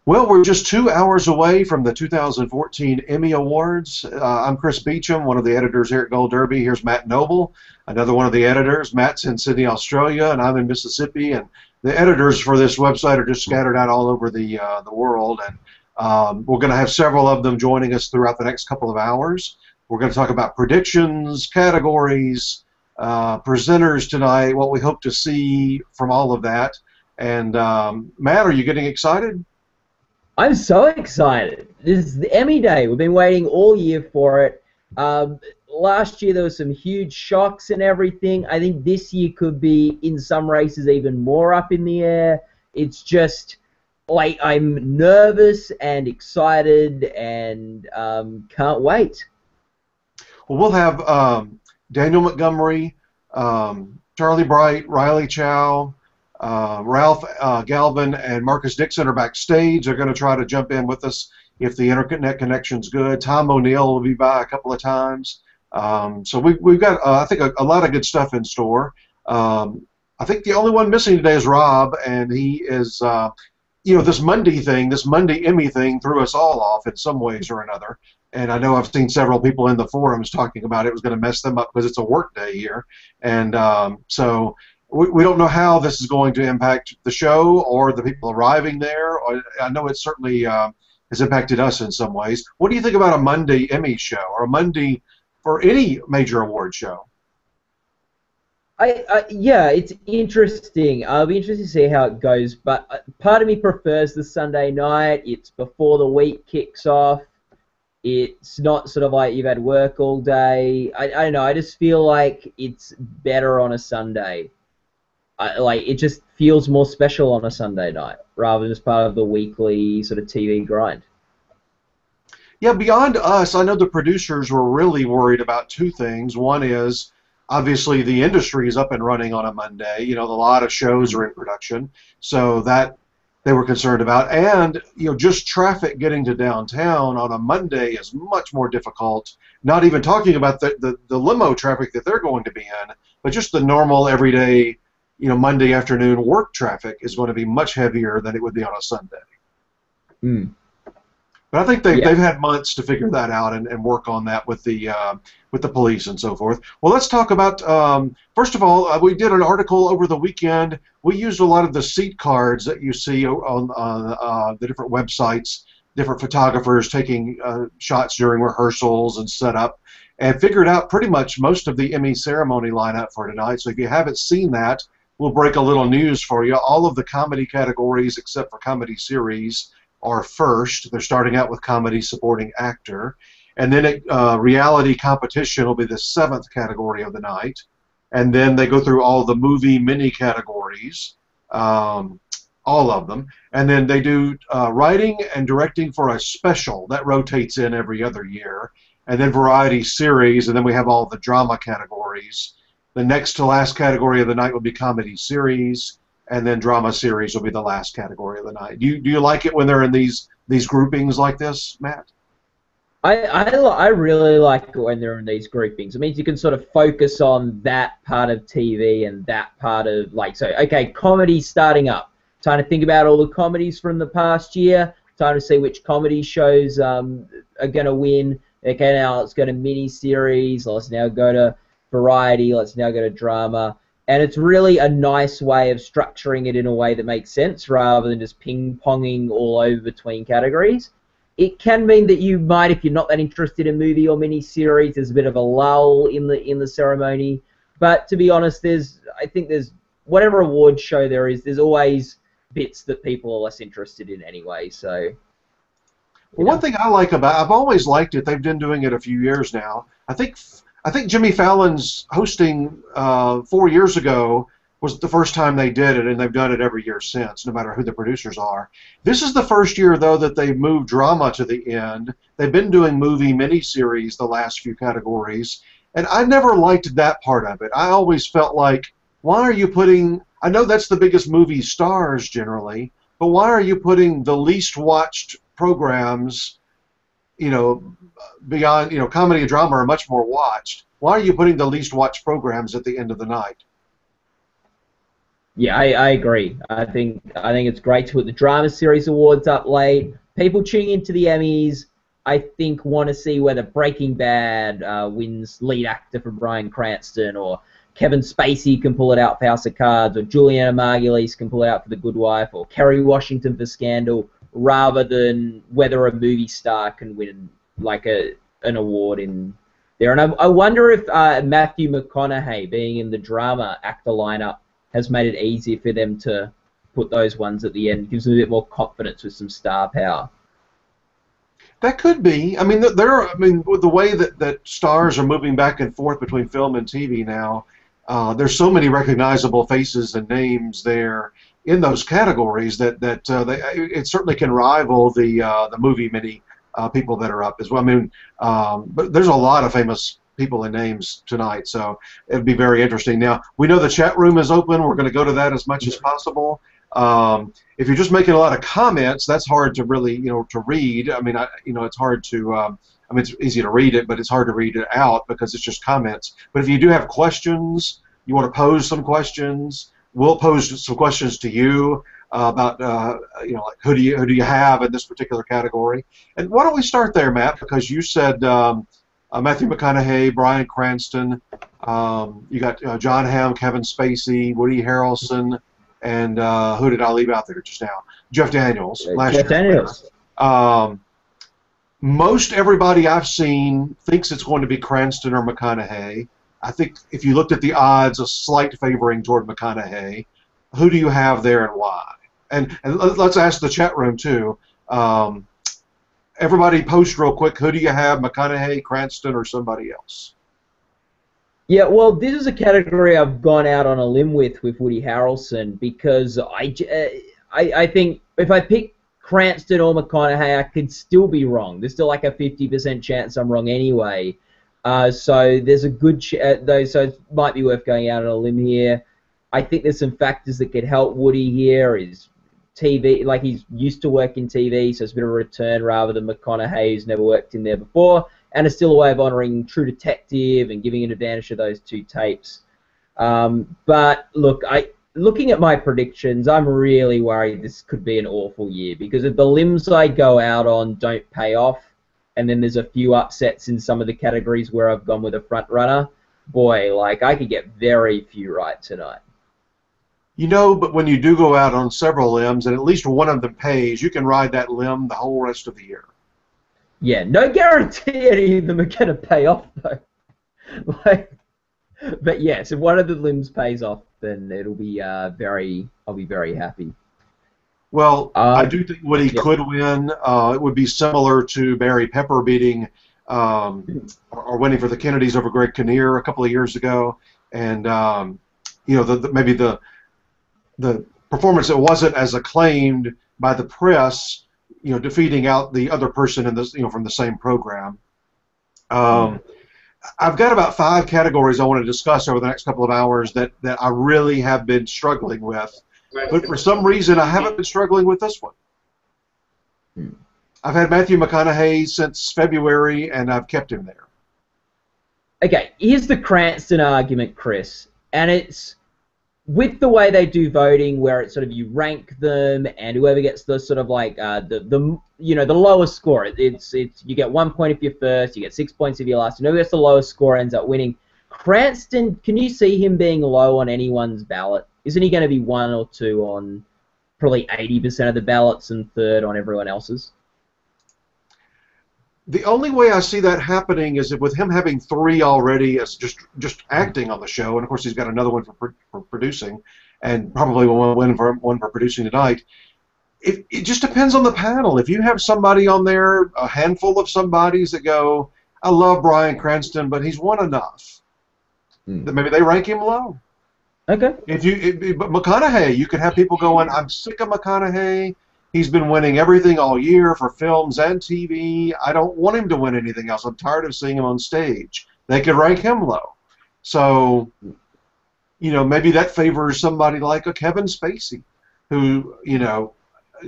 Well, we're just 2 hours away from the 2014 Emmy Awards. I'm Chris Beecham, one of the editors here at Gold Derby. Here's Matt Noble, another one of the editors. Matt's in Sydney, Australia, and I'm in Mississippi. And the editors for this website are just scattered out all over the world. And we're going to have several of them joining us throughout the next couple of hours. We're going to talk about predictions, categories, presenters tonight, what we hope to see from all of that. And Matt, are you getting excited? I'm so excited. This is the Emmy Day. We've been waiting all year for it. Last year there was some huge shocks and everything. I think this year could be, in some races, even more up in the air. It's just, like, I'm nervous and excited and can't wait. Well, we'll have Daniel Montgomery, Charlie Bright, Riley Chow, Ralph Galvin, and Marcus Dixon are backstage. They're going to try to jump in with us if the internet connection's good. Tom O'Neill will be by a couple of times. So we've got, I think, a lot of good stuff in store. I think the only one missing today is Rob, and he is, this Monday thing, this Monday Emmy thing threw us all off in some ways or another. And I know I've seen several people in the forums talking about it was going to mess them up because it's a work day here. And so we don't know how this is going to impact the show or the people arriving there. I know it certainly has impacted us in some ways. What do you think about a Monday Emmy show or a Monday for any major award show? Yeah, it's interesting. I'll be interested to see how it goes. But part of me prefers the Sunday night. It's before the week kicks off. It's not sort of like you've had work all day. I don't know. I just feel like it's better on a Sunday. It just feels more special on a Sunday night rather than just part of the weekly sort of TV grind. Yeah, beyond us, I know the producers were really worried about two things. One is, obviously, the industry is up and running on a Monday. You know, a lot of shows are in production, so that they were concerned about. And, just traffic getting to downtown on a Monday is much more difficult, not even talking about the limo traffic that they're going to be in, but just the normal, everyday, Monday afternoon work traffic is going to be much heavier than it would be on a Sunday. Mm. But I think they've had months to figure that out and work on that with the police and so forth. Well, let's talk about, first of all, we did an article over the weekend. We used a lot of the seat cards that you see on the different websites, different photographers taking shots during rehearsals and setup, and figured out pretty much most of the Emmy ceremony lineup for tonight. So if you haven't seen that, we'll break a little news for you. All of the comedy categories except for comedy series are first. They're starting out with comedy supporting actor. And then reality competition will be the 7th category of the night. And then they go through all the movie mini categories, all of them. And then they do writing and directing for a special. That rotates in every other year. And then variety series, and then we have all the drama categories. The next to last category of the night will be comedy series, and then drama series will be the last category of the night. Do you like it when they're in these groupings like this, Matt? I really like it when they're in these groupings. It means you can sort of focus on that part of TV and that part of, comedy starting up. Time to think about all the comedies from the past year. Time to see which comedy shows are going to win. Okay, now let's go to mini-series. Let's now go to variety. Let's now go to drama. And it's really a nice way of structuring it in a way that makes sense rather than just ping-ponging all over between categories. It can mean that you might, if you're not that interested in movie or mini-series, there's a bit of a lull in the ceremony. But to be honest, I think there's whatever award show there is, there's always bits that people are less interested in anyway. So, well, one thing I like I've always liked it. They've been doing it a few years now. I think Jimmy Fallon's hosting 4 years ago was the first time they did it, and they've done it every year since, no matter who the producers are. This is the first year, though, that they've moved drama to the end. They've been doing movie miniseries the last few categories, and I never liked that part of it. I always felt like, why are you putting, I know that's the biggest movie stars generally, but why are you putting the least watched programs, beyond, comedy and drama are much more watched. Why are you putting the least watched programs at the end of the night? Yeah, I agree. I think it's great to put the drama series awards up late. People tuning into the Emmys, I think, want to see whether Breaking Bad wins lead actor for Bryan Cranston, or Kevin Spacey can pull it out for House of Cards, or Juliana Margulies can pull it out for The Good Wife, or Kerry Washington for Scandal, rather than whether a movie star can win like an award in there. And I wonder if Matthew McConaughey being in the drama actor lineup has made it easier for them to put those ones at the end. Gives them a bit more confidence with some star power. That could be. I mean, with the way that stars are moving back and forth between film and TV now, there's so many recognizable faces and names there in those categories that it certainly can rival the movie mini people that are up as well. I mean, but there's a lot of famous people and names tonight, so it'd be very interesting. Now, we know the chat room is open. We're going to go to that as much as possible. If you're just making a lot of comments, that's hard to really, to read. I mean, it's hard to, I mean, it's easy to read it, but it's hard to read it out because it's just comments. But if you do have questions, you want to pose some questions, we'll pose some questions to you about, like who do you have in this particular category? And why don't we start there, Matt? Because you said Matthew McConaughey, Bryan Cranston, you got John Hamm, Kevin Spacey, Woody Harrelson, and who did I leave out there just now? Jeff Daniels. Jeff Daniels. Most everybody I've seen thinks it's going to be Cranston or McConaughey. I think if you looked at the odds, a slight favoring toward McConaughey. Who do you have there and why? And let's ask the chat room too. Everybody post real quick. Who do you have, McConaughey, Cranston, or somebody else? Yeah, well, this is a category I've gone out on a limb with Woody Harrelson, because I think if I pick Cranston or McConaughey, I could still be wrong. There's still like a 50% chance I'm wrong anyway. So there's a good so it might be worth going out on a limb here. I think there's some factors that could help Woody here. Is TV, like he's used to work in TV, so it's a bit of a return rather than McConaughey, who's never worked in there before, and it's still a way of honouring True Detective and giving an advantage to those two tapes. But look, looking at my predictions, I'm really worried this could be an awful year, because if the limbs I go out on don't pay off, and then there's a few upsets in some of the categories where I've gone with a front runner, boy, like I could get very few right tonight. But when you do go out on several limbs and at least one of them pays, you can ride that limb the whole rest of the year. Yeah, no guarantee any of them are going to pay off, though. But yes, if one of the limbs pays off, then it'll be I'll be very happy. Well, I do think Woody could win. It would be similar to Barry Pepper beating or winning for the Kennedys over Greg Kinnear a couple of years ago, and maybe the performance that wasn't as acclaimed by the press, defeating out the other person in this, from the same program. I've got about 5 categories I want to discuss over the next couple of hours that I really have been struggling with, but for some reason I haven't been struggling with this one. I've had Matthew McConaughey since February, and I've kept him there. Okay, here's the Cranston argument, Chris, and it's with the way they do voting, where it's sort of you rank them, and whoever gets the sort of like the lowest score, it's you get 1 point if you're first, you get 6 points if you're last, and whoever gets the lowest score ends up winning. Cranston, can you see him being low on anyone's ballot? Isn't he going to be 1 or 2 on probably 80% of the ballots and 3rd on everyone else's? The only way I see that happening is if with him having 3 already as just acting on the show, and of course he's got another one for producing, and probably one for producing tonight. It just depends on the panel. If you have somebody on there, a handful of somebodies that go, I love Bryan Cranston, but he's won enough, then maybe they rank him low. Okay. But McConaughey, you could have people going, I'm sick of McConaughey. He's been winning everything all year for films and TV. I don't want him to win anything else. I'm tired of seeing him on stage. They could rank him low. So, maybe that favors somebody like a Kevin Spacey, who,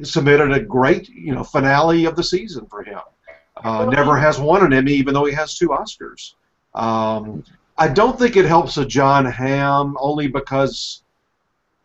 submitted a great, finale of the season for him. Never has won an Emmy, even though he has 2 Oscars. I don't think it helps a John Hamm, only because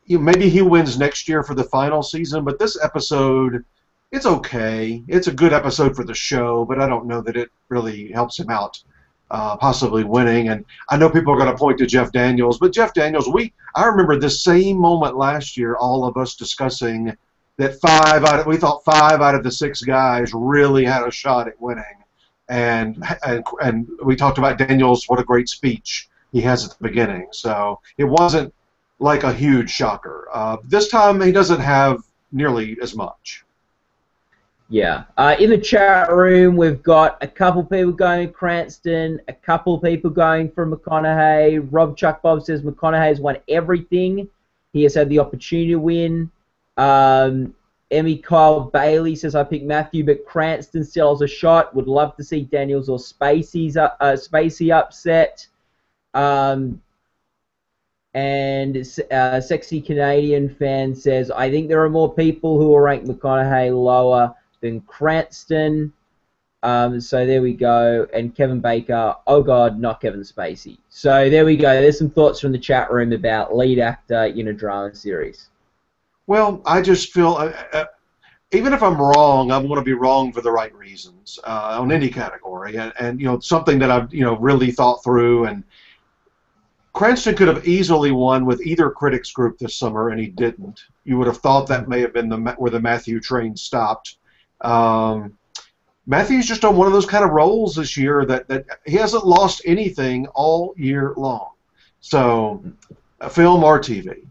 maybe he wins next year for the final season, but this episode, it's okay. It's a good episode for the show, but I don't know that it really helps him out possibly winning. And I know people are going to point to Jeff Daniels, but Jeff Daniels, I remember this same moment last year, all of us discussing that we thought 5 out of the 6 guys really had a shot at winning. And we talked about Daniels, what a great speech he has at the beginning. So it wasn't like a huge shocker. This time he doesn't have nearly as much. Yeah. In the chat room, we've got a couple people going Cranston, a couple people going for McConaughey. Rob Chuck Bob says McConaughey's won everything. He has had the opportunity to win. Emmy Kyle Bailey says, I picked Matthew, but Cranston still has a shot. Would love to see Daniels or Spacey upset. And Sexy Canadian fan says, I think there are more people who will rank McConaughey lower than Cranston. So there we go. And Kevin Baker, oh God, not Kevin Spacey. So there we go. There's some thoughts from the chat room about lead actor in a drama series. Well, I just feel, even if I'm wrong, I want to be wrong for the right reasons on any category, and something that I've really thought through. And Cranston could have easily won with either critics group this summer, and he didn't. You would have thought that may have been where the Matthew train stopped. Matthew's just on one of those kind of roles this year that he hasn't lost anything all year long. So, film or TV.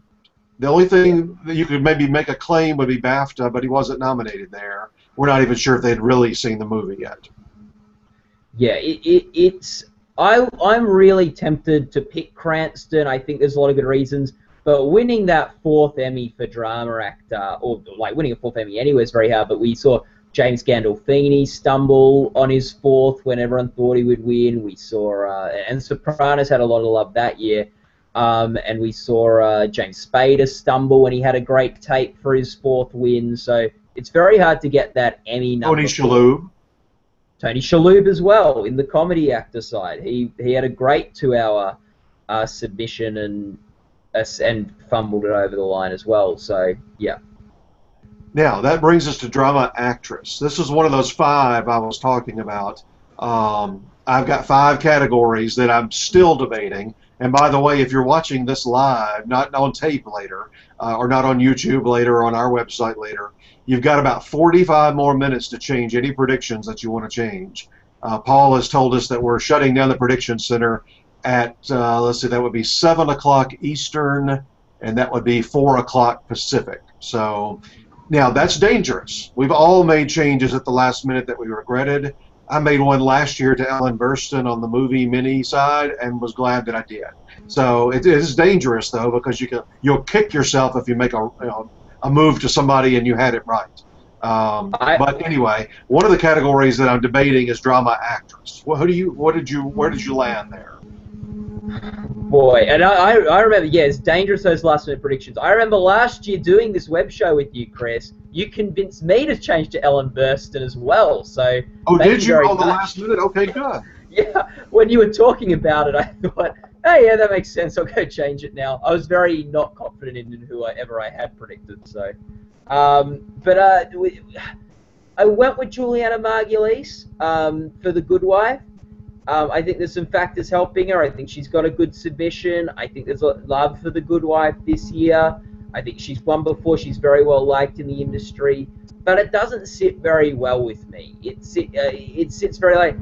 The only thing that you could maybe make a claim would be BAFTA, but he wasn't nominated there. We're not even sure if they'd really seen the movie yet. Yeah, I'm really tempted to pick Cranston. I think there's a lot of good reasons. But winning that 4th Emmy for drama actor, or like winning a 4th Emmy anywhere is very hard, but we saw James Gandolfini stumble on his 4th when everyone thought he would win. We saw, and Sopranos had a lot of love that year. And we saw James Spader stumble when he had a great tape for his 4th win. So it's very hard to get that Emmy number. Tony Shalhoub as well in the comedy actor side. He had a great 2-hour submission and fumbled it over the line as well. So yeah. Now that brings us to drama actress. This is one of those 5 I was talking about. I've got 5 categories that I'm still debating. And by the way, if you're watching this live, not on tape later, or not on YouTube later, or on our website later, you've got about 45 more minutes to change any predictions that you want to change. Paul has told us that we're shutting down the prediction center at, let's see, that would be 7 o'clock Eastern, and that would be 4 o'clock Pacific. So now that's dangerous. We've all made changes at the last minute that we regretted. I made one last year to Ellen Burstyn on the movie mini side and was glad that I did. So it is dangerous, though, because you'll kick yourself if you make a move to somebody and you had it right. But anyway, one of the categories that I'm debating is drama actress. Where did you land there? Boy, and I remember, yeah, it's dangerous, those last minute predictions. I remember last year doing this web show with you, Chris. You convinced me to change to Ellen Burstyn as well. So did you on the last minute? Okay, good. Yeah, when you were talking about it, I thought, hey, yeah, that makes sense. I'll go change it now. I was very not confident in whoever I had predicted. So, I went with Juliana Margulies for The Good Wife. I think there's some factors helping her. I think she's got a good submission. I think there's a love for The Good Wife this year. I think she's won before. She's very well liked in the industry. But it doesn't sit very well with me. It sits very like,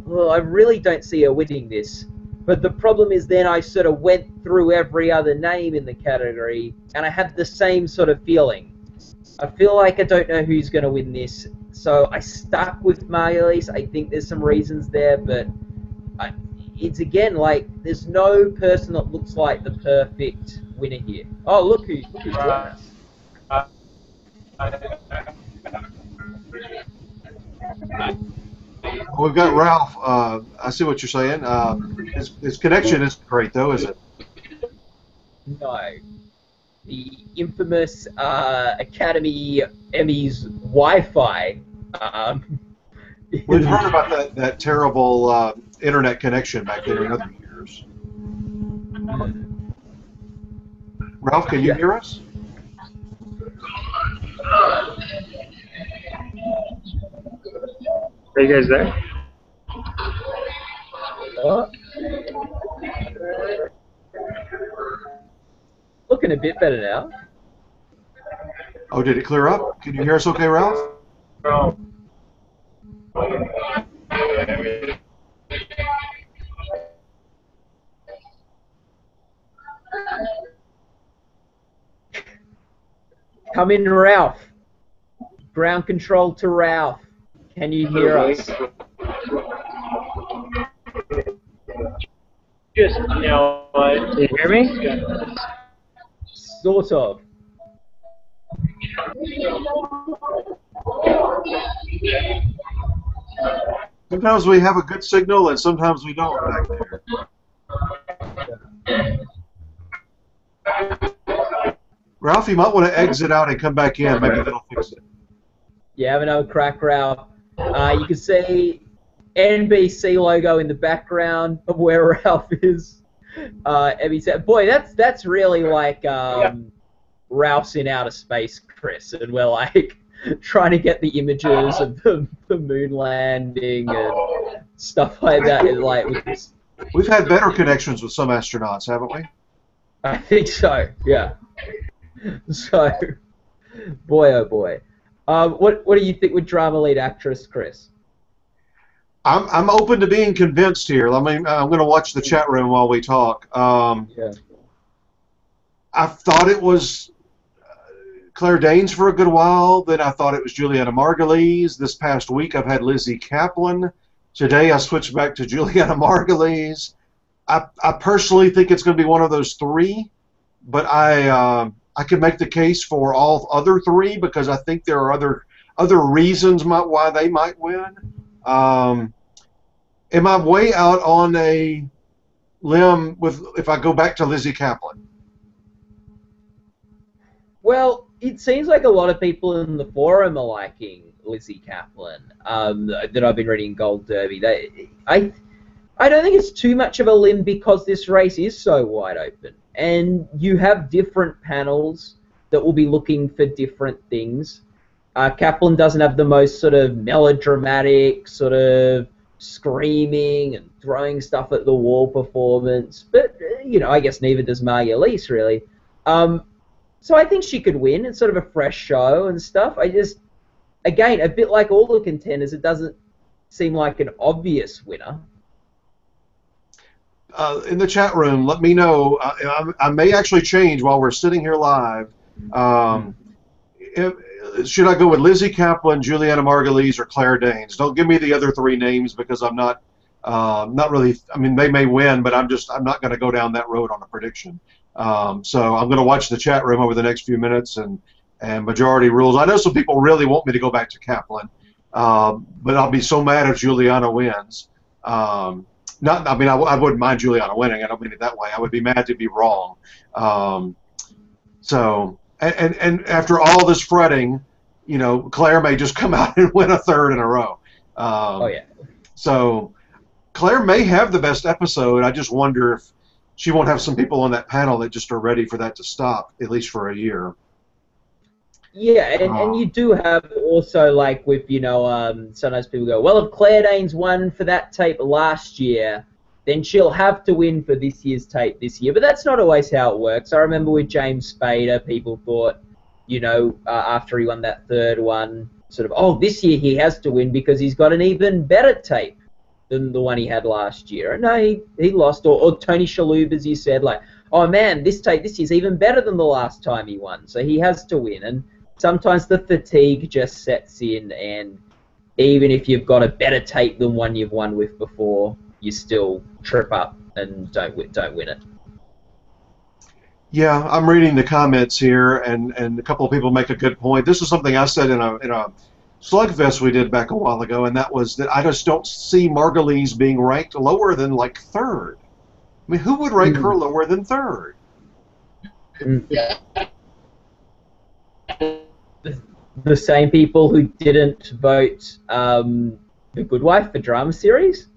well, I really don't see her winning this. But the problem is then I sort of went through every other name in the category, and I had the same sort of feeling. I feel like I don't know who's going to win this. So I stuck with Margulies. I think there's some reasons there, but it's again like there's no person that looks like the perfect winner here. Oh, look who's won. We've got Ralph. I see what you're saying. His connection isn't great, though, is it? No. The infamous Academy Emmys Wi-Fi. We've heard about that terrible internet connection back there in other years. Ralph, can you hear us? Are you guys there? Oh. Looking a bit better now. Oh, did it clear up? Can you hear us okay, Ralph? Come in, Ralph. Ground control to Ralph. Can you hear us? Just, you know what? Can you hear me? Sort of. Sometimes we have a good signal and sometimes we don't back there. Ralph, you might want to exit out and come back in. Maybe that'll fix it. Yeah, have another crack, Ralph. You can see NBC logo in the background of where Ralph is. Emmy said, boy, that's really like Ralph's in outer space, Chris, and we're like trying to get the images of the moon landing and stuff like that. And, like, with this. We've had better connections with some astronauts, haven't we? I think so. Yeah. So, boy, oh boy. What do you think with drama lead actress, Chris? I'm open to being convinced here. I mean, I'm going to watch the chat room while we talk. Yeah. I thought it was Claire Danes for a good while. Then I thought it was Juliana Margulies. This past week I've had Lizzie Kaplan. Today I switched back to Juliana Margulies. I personally think it's going to be one of those three, but I could make the case for all other three because I think there are other reasons why they might win. Am I way out on a limb if I go back to Lizzie Kaplan? Well, it seems like a lot of people in the forum are liking Lizzie Kaplan that I've been reading Gold Derby. I don't think it's too much of a limb because this race is so wide open. And you have different panels that will be looking for different things. Kaplan doesn't have the most sort of melodramatic, sort of screaming and throwing stuff at the wall performance. But, you know, I guess neither does Margulies, really. So I think she could win. It's sort of a fresh show and stuff. Again, a bit like all the contenders, it doesn't seem like an obvious winner. In the chat room, let me know. I may actually change while we're sitting here live. Should I go with Lizzie Kaplan, Juliana Margulies, or Claire Danes? Don't give me the other three names because I'm not really. I mean, they may win, but I'm not going to go down that road on a prediction. So I'm going to watch the chat room over the next few minutes and majority rules. I know some people really want me to go back to Kaplan, but I'll be so mad if Juliana wins. I wouldn't mind Juliana winning. I don't mean it that way. I would be mad to be wrong. And after all this fretting, you know, Claire may just come out and win a third in a row. Oh yeah. So Claire may have the best episode. I just wonder if she won't have some people on that panel that just are ready for that to stop, at least for a year. Yeah, and you do have also, like, with, you know, sometimes people go, well, if Claire Danes won for that tape last year, then she'll have to win for this year's tape this year. But that's not always how it works. I remember with James Spader, people thought, you know, after he won that third one, sort of, oh, this year he has to win because he's got an even better tape than the one he had last year. And no, he lost. Or Tony Shalhoub, as you said, like, oh, man, this tape this year's even better than the last time he won. So he has to win. And sometimes the fatigue just sets in, and even if you've got a better tape than one you've won with before, you still trip up and don't win it. Yeah, I'm reading the comments here, and a couple of people make a good point. This is something I said in a slugfest we did back a while ago, and that was that I just don't see Margulies being ranked lower than like third. I mean, who would rank her lower than third? The same people who didn't vote The Good Wife for drama series?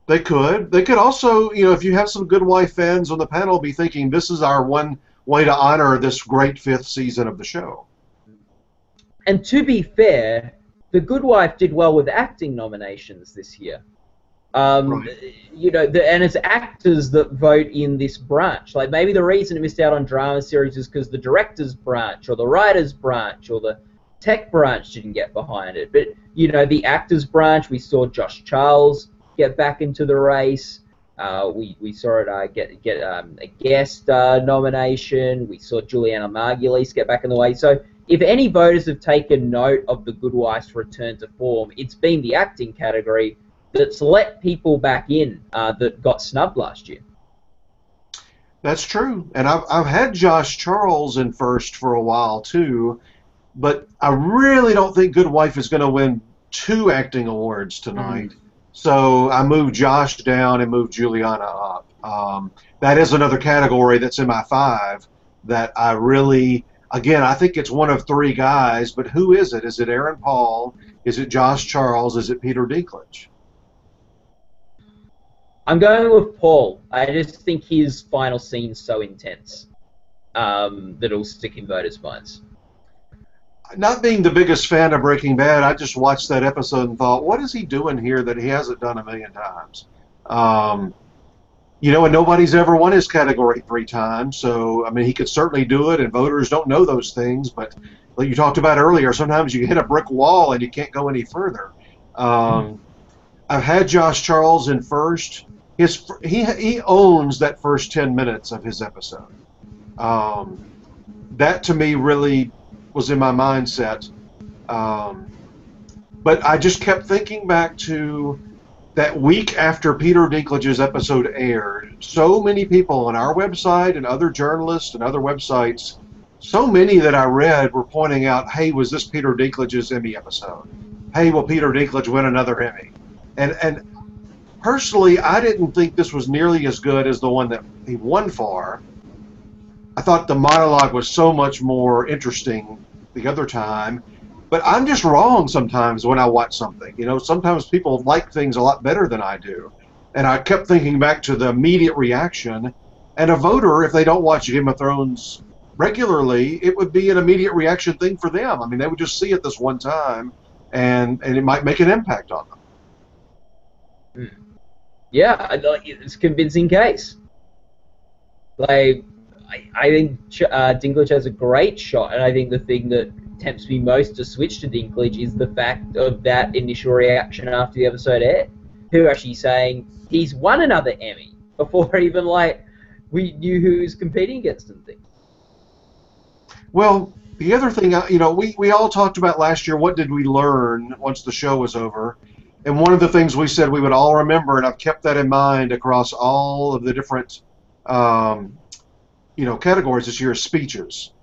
They could. They could also, you know, if you have some Good Wife fans on the panel, be thinking this is our one way to honor this great 5th season of the show. And to be fair, The Good Wife did well with acting nominations this year. Right. You know, and it's actors that vote in this branch. Like, maybe the reason it missed out on drama series is because the director's branch or the writer's branch or the tech branch didn't get behind it. But, you know, the actors branch, we saw Josh Charles get back into the race. We saw it get a guest nomination. We saw Juliana Margulies get back in the way. So if any voters have taken note of The Good Wife's return to form, it's been the acting category that's let people back in that got snubbed last year. That's true. And I've had Josh Charles in first for a while, too. But I really don't think Good Wife is going to win 2 acting awards tonight. So I moved Josh down and moved Juliana up. That is another category that's in my 5 that I really, again, I think it's one of 3 guys, but who is it? Is it Aaron Paul? Is it Josh Charles? Is it Peter Dinklage? I'm going with Paul. I just think his final scene's so intense that it'll stick in voters' minds. Not being the biggest fan of Breaking Bad, I just watched that episode and thought, what is he doing here that he hasn't done a million times? You know, and nobody's ever won his category 3 times, so, I mean, he could certainly do it, and voters don't know those things, but like you talked about earlier, sometimes you hit a brick wall and you can't go any further. I've had Josh Charles in first. He owns that first 10 minutes of his episode. That, to me, really was in my mindset. But I just kept thinking back to that week after Peter Dinklage's episode aired. So many people on our website and other journalists and other websites, so many that I read were pointing out, hey, was this Peter Dinklage's Emmy episode? Hey, will Peter Dinklage win another Emmy? And personally, I didn't think this was nearly as good as the one that he won for. I thought the monologue was so much more interesting the other time. But I'm just wrong sometimes when I watch something. You know, sometimes people like things a lot better than I do. And I kept thinking back to the immediate reaction. And a voter, if they don't watch Game of Thrones regularly, it would be an immediate reaction thing for them. I mean, they would just see it this one time, and it might make an impact on them. Yeah, it's a convincing case. Like, I think Dinklage has a great shot, and I think the thing that tempts me most to switch to Dinklage is the fact of that initial reaction after the episode aired. Who are actually saying he's won another Emmy before even, like, we knew who was competing against him. Well, the other thing, you know, we all talked about last year, what did we learn once the show was over? And one of the things we said we would all remember, and I've kept that in mind across all of the different categories this year, is speeches.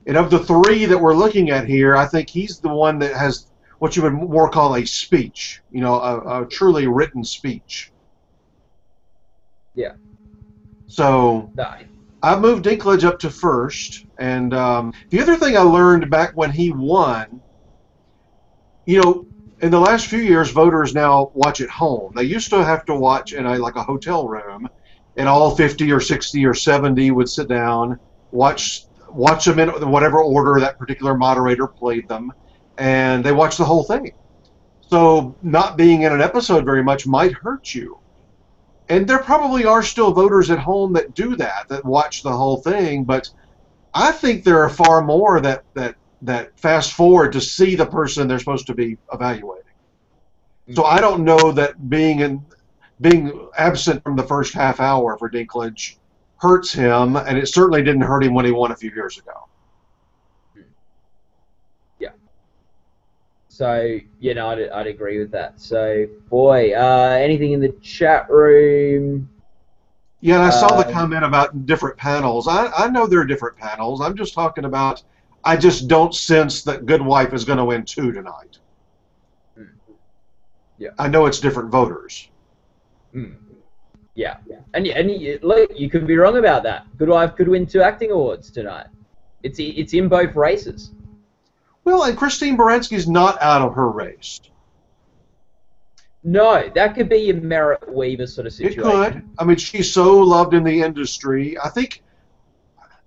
And of the 3 that we're looking at here, I think he's the one that has what you would more call a speech, you know, a truly written speech. Yeah. So I moved Dinklage up to first. And the other thing I learned back when he won, you know, in the last few years, voters now watch at home. They used to have to watch in a hotel room, and all 50 or 60 or 70 would sit down, watch them in whatever order that particular moderator played them, and they watch the whole thing. So not being in an episode very much might hurt you. And there probably are still voters at home that do that watch the whole thing, but I think there are far more that fast forward to see the person they're supposed to be evaluating. So I don't know that being absent from the first half hour for Dinklage hurts him, and it certainly didn't hurt him when he won a few years ago. Yeah. So, you know, I'd agree with that. So, boy, anything in the chat room? Yeah, and I saw the comment about different panels. I know there are different panels. I'm just talking about, I just don't sense that Good Wife is going to win 2 tonight. Yeah. I know it's different voters. Yeah. And look, you could be wrong about that. Good Wife could win 2 acting awards tonight. It's in both races. Well, and Christine Baranski's not out of her race. No, that could be a Merritt Weaver sort of situation. It could. I mean, she's so loved in the industry. I think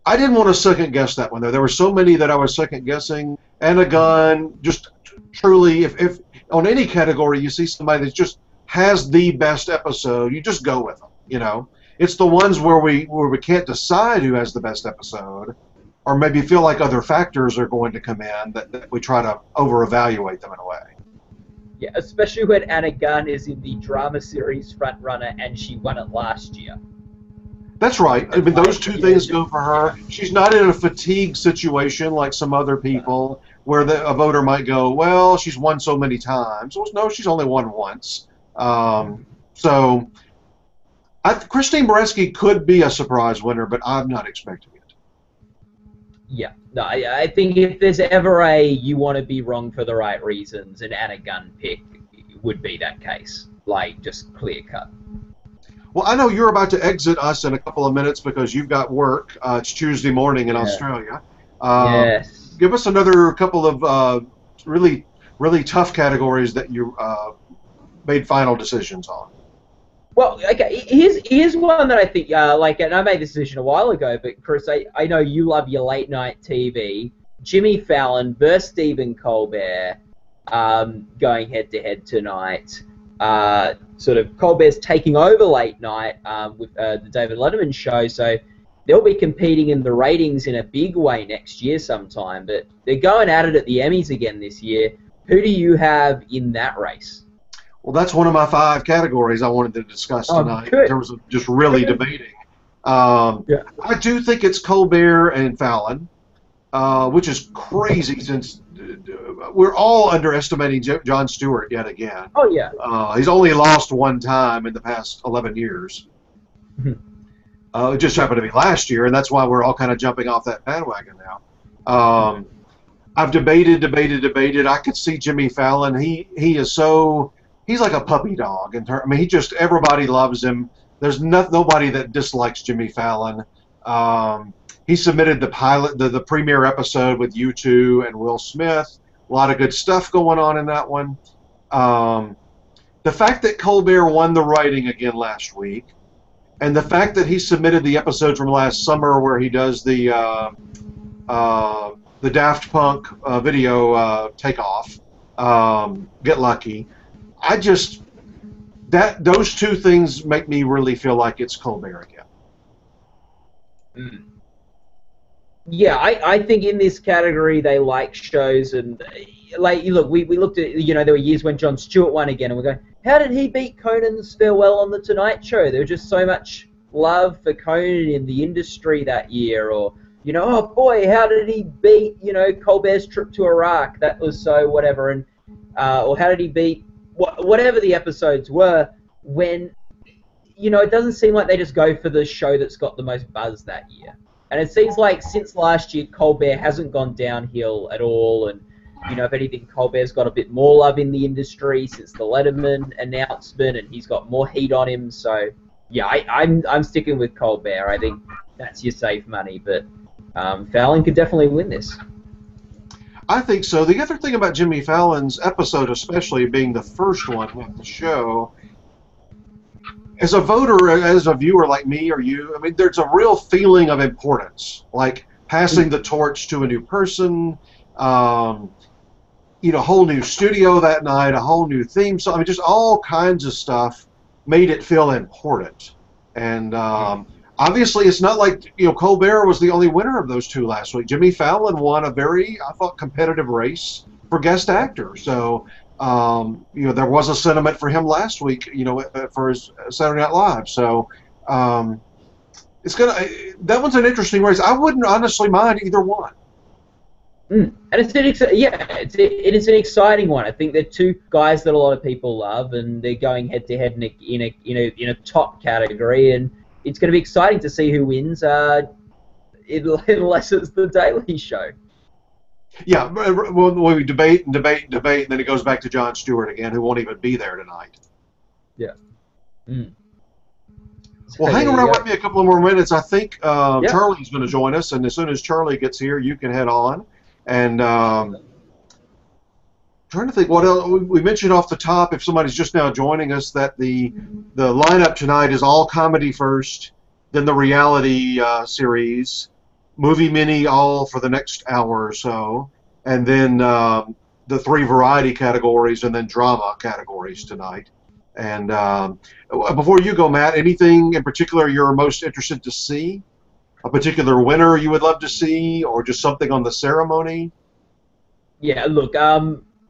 I didn't want to second guess that one. There were so many that I was second guessing. Anna Gunn, just truly, if on any category you see somebody that just has the best episode, you just go with them. You know, it's the ones where we can't decide who has the best episode, or maybe feel like other factors are going to come in that we try to over-evaluate them in a way. Yeah, especially when Anna Gunn is in the drama series frontrunner and she won it last year. That's right. I mean, those two things go for her. She's not in a fatigue situation like some other people where a voter might go, well, she's won so many times. Well, no, she's only won once. So Christine Baranski could be a surprise winner, but I'm not expecting it. Yeah. No, I think if there's ever a you want to be wrong for the right reasons, an Anna Gunn pick would be that case. Like, just clear cut. Well, I know you're about to exit us in a couple of minutes because you've got work. It's Tuesday morning in Australia. Yes. Give us another couple of really, really tough categories that you made final decisions on. Well, okay, here's one that I think, and I made this decision a while ago, but Chris, I know you love your late night TV. Jimmy Fallon versus Stephen Colbert going head-to-head tonight. Sort of Colbert's taking over late night with the David Letterman show, so they'll be competing in the ratings in a big way next year sometime, but they're going at it at the Emmys again this year. Who do you have in that race? Well, that's one of my 5 categories I wanted to discuss tonight in terms of just really debating. I do think it's Colbert and Fallon, which is crazy since we're all underestimating Jon Stewart yet again. Oh, yeah. He's only lost one time in the past 11 years. It just happened to be last year, and that's why we're all kind of jumping off that bandwagon now. I've debated. I could see Jimmy Fallon. He is so... He's like a puppy dog. I mean, everybody loves him. There's nobody that dislikes Jimmy Fallon. He submitted the pilot, the premiere episode with U2 and Will Smith. A lot of good stuff going on in that one. The fact that Colbert won the writing again last week, and the fact that he submitted the episode from last summer where he does the Daft Punk video takeoff, Get Lucky. Those two things make me really feel like it's Colbert again. Yeah, I think in this category they like shows, and like, look, we looked at, there were years when Jon Stewart won again, and we're going, how did he beat Conan's Farewell on the Tonight Show? There was just so much love for Conan in the industry that year, or oh boy, how did he beat Colbert's trip to Iraq? That was so whatever, and or how did he beat whatever the episodes were, when, it doesn't seem like they just go for the show that's got the most buzz that year. And it seems like since last year, Colbert hasn't gone downhill at all, and, if anything, Colbert's got a bit more love in the industry since the Letterman announcement, and he's got more heat on him, so, yeah, I'm sticking with Colbert. I think that's your safe money, but Fallon could definitely win this. I think so. The other thing about Jimmy Fallon's episode, especially being the first one of the show, as a voter, as a viewer like me or you, I mean, there's a real feeling of importance, like passing the torch to a new person, a whole new studio that night, a whole new theme song. I mean, just all kinds of stuff made it feel important. And obviously, it's not like, Colbert was the only winner of those two last week. Jimmy Fallon won a very, I thought, competitive race for Guest Actor. So, there was a sentiment for him last week, for his Saturday Night Live. So, that one's an interesting race. I wouldn't honestly mind either one. And it's an exciting one. I think they're two guys that a lot of people love, and they're going head to head in a top category, and it's going to be exciting to see who wins, unless it's the Daily Show. Yeah, we debate, and then it goes back to Jon Stewart again, who won't even be there tonight. Yeah. Well, hang around with me a couple of more minutes. I think Charlie's going to join us, and as soon as Charlie gets here, you can head on. And trying to think what else. We mentioned off the top, if somebody's just now joining us, that the lineup tonight is all comedy first, then the reality series, movie mini all for the next hour or so, and then the 3 variety categories and then drama categories tonight. And before you go, Matt, anything in particular you're most interested to see? A particular winner you would love to see, or just something on the ceremony? Yeah, look,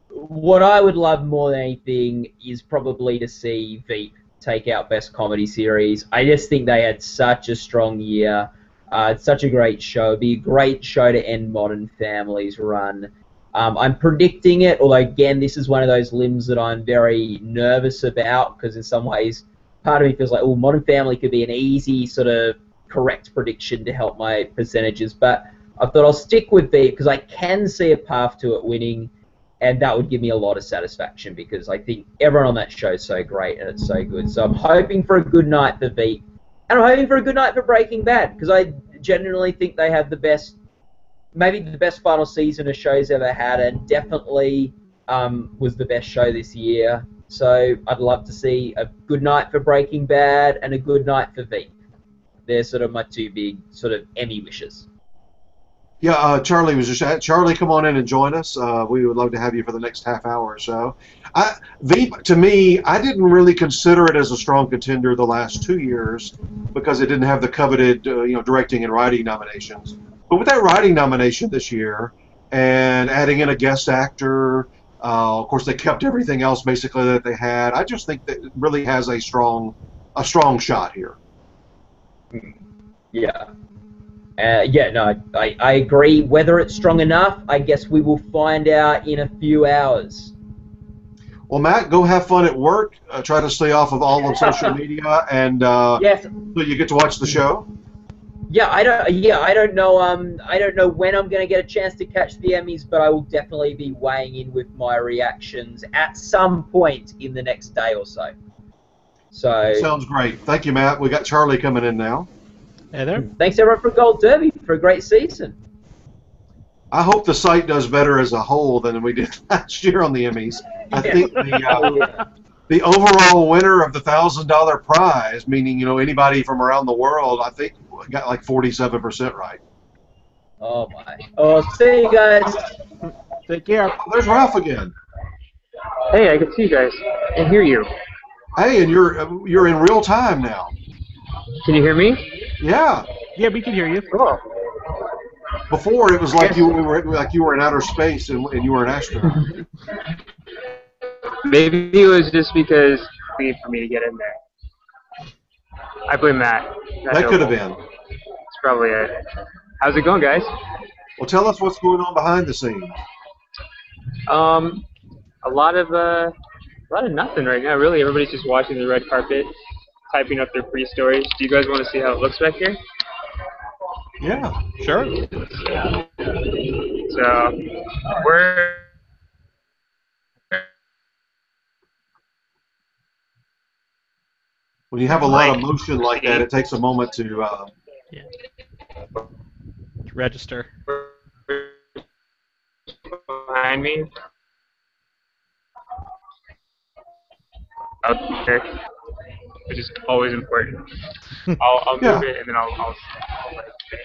what I would love more than anything is probably to see Veep take out Best Comedy Series. I just think they had such a strong year. It's such a great show. It'd be a great show to end Modern Family's run. I'm predicting it, although again, this is one of those limbs that I'm very nervous about, because in some ways, part of me feels like, oh, Modern Family could be an easy sort of correct prediction to help my percentages, but I thought I'll stick with Veep because I can see a path to it winning, and that would give me a lot of satisfaction because I think everyone on that show is so great and it's so good. So I'm hoping for a good night for Veep, and I'm hoping for a good night for Breaking Bad because I genuinely think they have the best, maybe the best final season a show's ever had, and definitely was the best show this year. So I'd love to see a good night for Breaking Bad and a good night for Veep. They're sort of my 2 big sort of Emmy wishes. Yeah, Charlie was just Charlie, come on in and join us. We would love to have you for the next half hour or so. Veep, to me, I didn't really consider it as a strong contender the last 2 years because it didn't have the coveted, directing and writing nominations. But with that writing nomination this year and adding in a guest actor, of course they kept everything else basically that they had. I just think that it really has a strong shot here. Yeah. I agree. Whether it's strong enough, I guess we will find out in a few hours. Well, Matt, go have fun at work. Try to stay off of all of social media, and yes. So you get to watch the show. Yeah, I don't know. I don't know when I'm going to get a chance to catch the Emmys, but I will definitely be weighing in with my reactions at some point in the next day or so. So sounds great. Thank you, Matt. We got Charlie coming in now. Hey there. Thanks everyone for Gold Derby for a great season. I hope the site does better as a whole than we did last year on the Emmys. I think the overall winner of the $1,000 prize, meaning anybody from around the world, I think got like 47% right. Oh my! Oh, see you guys. Take care. Oh, there's Ralph again. Hey, I can see you guys and hear you. Hey, and you're in real time now. Can you hear me? Yeah. Yeah, we can hear you. Cool. Before it was like you were in outer space and you were an astronaut. Maybe it was just because it's for me to get in there. I blame Matt. That could have been. That's probably it. How's it going, guys? Well, tell us what's going on behind the scenes. A lot of nothing right now. Really, everybody's just watching the red carpet, typing up their pre-stories. Do you guys want to see how it looks back here? Yeah. Sure. So we're. When you have a lot of motion like that, it takes a moment to register. Behind me. Out there, which is always important. I'll move it and then I'll let it stay.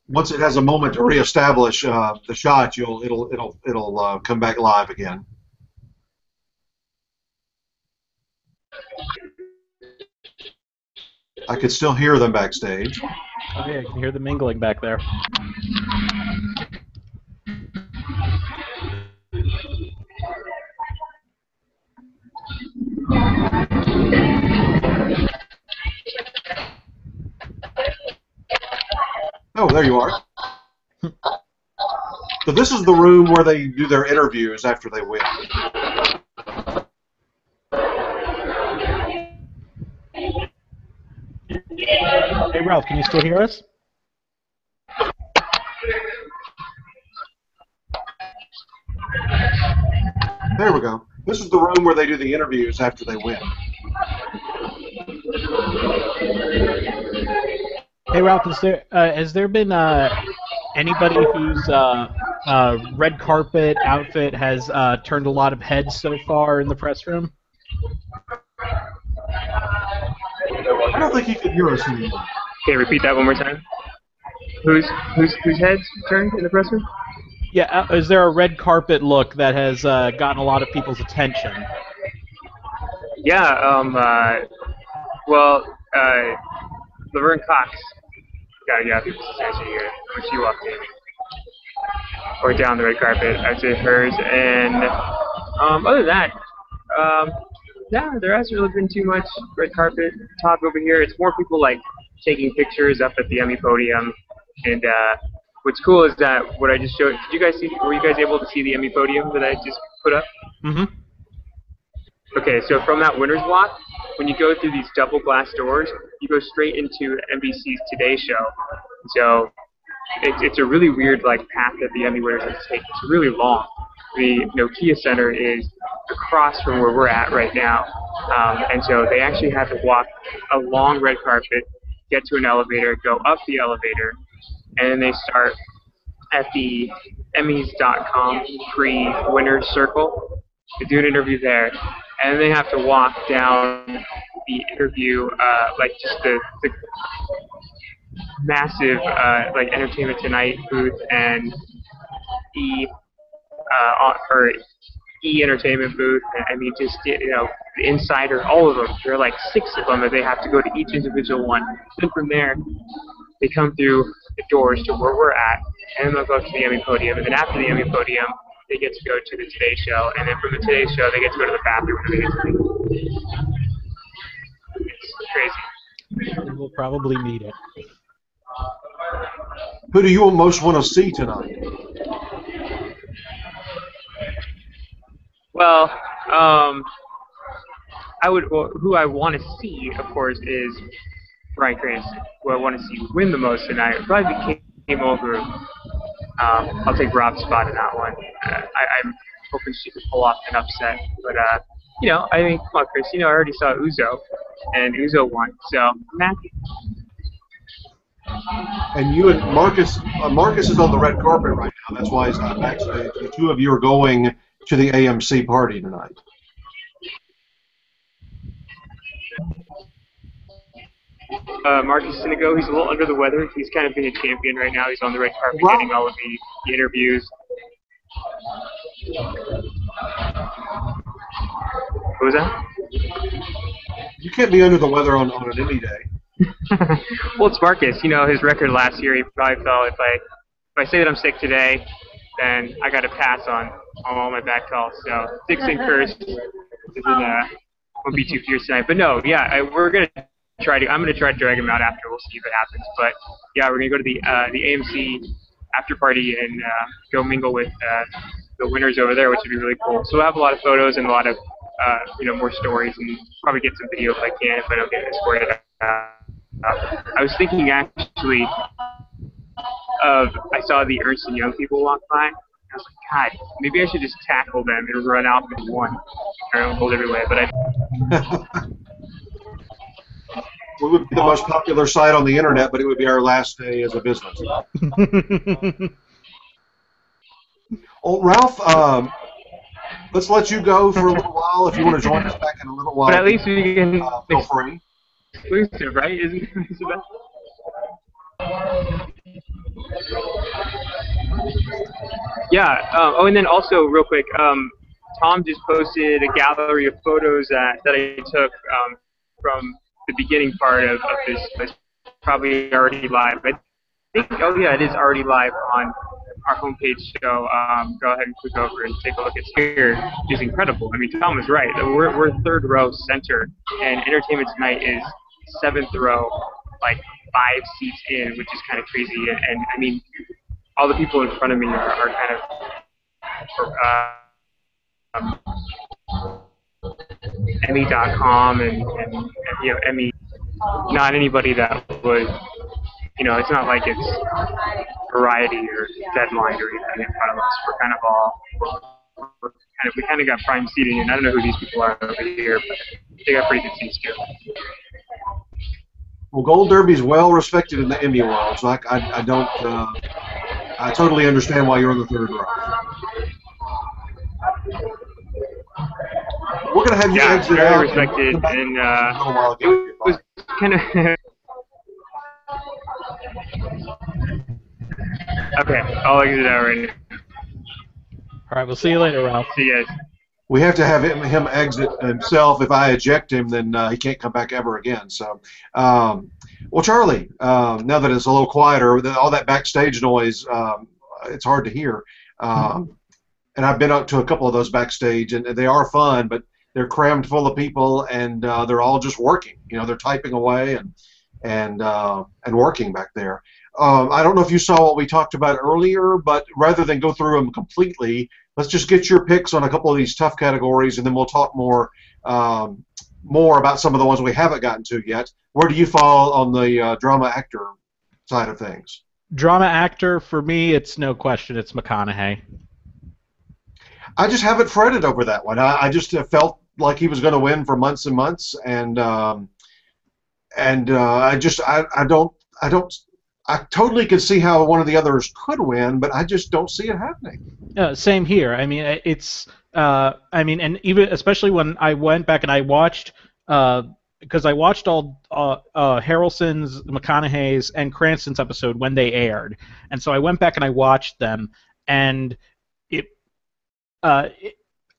Once it has a moment to reestablish the shot, it'll come back live again. I could still hear them backstage. Oh yeah, I can hear the mingling back there. Oh, there you are. So this is the room where they do their interviews after they win. Hey Ralph, can you still hear us? There we go. This is the room where they do the interviews after they win. Hey Ralph, has there been anybody whose red carpet outfit has turned a lot of heads so far in the press room? don't think he can hear us anymore. Okay, repeat that one more time. Whose heads turned in the press room? Yeah, is there a red carpet look that has gotten a lot of people's attention? Yeah, Laverne Cox got people's attention here when she walked in. Or down the red carpet, I'd say hers. And other than that, yeah, there hasn't really been too much red carpet talk over here. It's more people like taking pictures up at the Emmy podium. And what's cool is that what I just showed. Did you guys see? Were you guys able to see the Emmy podium that I just put up? Mm-hmm. Okay, so from that winner's walk, when you go through these double glass doors, you go straight into NBC's Today Show. So it's a really weird like path that the Emmy winners have to take. It's really long. The Nokia Center is across from where we're at right now, and so they actually have to walk a long red carpet, get to an elevator, go up the elevator, and then they start at the Emmys.com pre-winners circle. They do an interview there, and then they have to walk down the interview, like just the massive like Entertainment Tonight booth and E Entertainment booth. I mean, just the Insider, all of them. There are like 6 of them that they have to go to each individual one. Then from there, they come through the doors to where we're at, and then they'll go to the Emmy podium. And then after the Emmy podium, they get to go to the Today Show, and then from the Today Show, they get to go to the bathroom. It's crazy. We'll probably need it. Who do you most want to see tonight? Well, who I want to see, of course, is Bryan Cranston. Who I want to see win the most tonight would probably be Kate Mulgrew. I'll take Rob's spot in that one. I'm hoping she could pull off an upset, but I think, come on, Chris, I already saw Uzo, and Uzo won, so Matthew. And you and Marcus, Marcus is on the red carpet right now. That's why he's not backstage. The two of you are going to the AMC party tonight. Marcus Sinigo, he's a little under the weather. He's kind of being a champion right now. He's on the red carpet getting all of the interviews. What was that? You can't be under the weather on an Emmy day. Well, it's Marcus. His record last year, he probably felt if I say that I'm sick today, then I got to pass on all my back calls. So Dixon and Curse won't be too fierce tonight. But no, yeah, I'm gonna try to drag him out after. We'll see if it happens. But yeah, we're gonna go to the AMC after party and go mingle with the winners over there, which would be really cool. So we'll have a lot of photos and a lot of more stories, and probably get some video if I can, if I don't get escorted. I was thinking actually I saw the Ernst & Young people walk by. I was like, God, maybe I should just tackle them and run out in one. I don't hold every way, but We would be the most popular site on the internet, but it would be our last day as a business. Oh, Ralph, let's let you go for a little while. If you want to join us back in a little while, but at least we can feel free. Exclusive, right? Isn't it the best? Yeah. And then also, real quick, Tom just posted a gallery of photos that I took from the beginning part of this. It's probably already live. I think, oh yeah, it is already live on our homepage. So go ahead and click over and take a look. It's here. It's incredible. I mean, Tom was right. We're third row center, and Entertainment Tonight is 7th row, like 5 seats in, which is kind of crazy. And I mean, all the people in front of me are kind of Emmy.com and Emmy. Not anybody that would, it's not like it's Variety or Deadline or anything in front of us. We're kind of all, we kind of got prime seating, and I don't know who these people are over here, but they got pretty good seats too. Well, Gold Derby's well respected in the Emmy Awards. I don't. I totally understand why you're on the third row. We're gonna have you exit very out. Respected, and it was kind of okay. I'll exit out right now. All right, we'll see you later, Ralph. See you guys. We have to have him exit himself. If I eject him, then he can't come back ever again. So, well, Charlie, now that it's a little quieter, all that backstage noise, it's hard to hear. And I've been up to a couple of those backstage, and they are fun, but they're crammed full of people, and they're all just working. You know, they're typing away and working back there. I don't know if you saw what we talked about earlier, but rather than go through them completely, let's just get your picks on a couple of these tough categories, and then we'll talk more about some of the ones we haven't gotten to yet. Where do you fall on the drama actor side of things? Drama actor, for me, it's no question. It's McConaughey. I just haven't fretted over that one. I just felt like he was going to win for months and months, and I totally could see how one of the others could win, but I just don't see it happening. Same here. I mean, and even especially when I went back and I watched, because I watched all Harrelson's, McConaughey's, and Cranston's episode when they aired, and so I went back and I watched them, and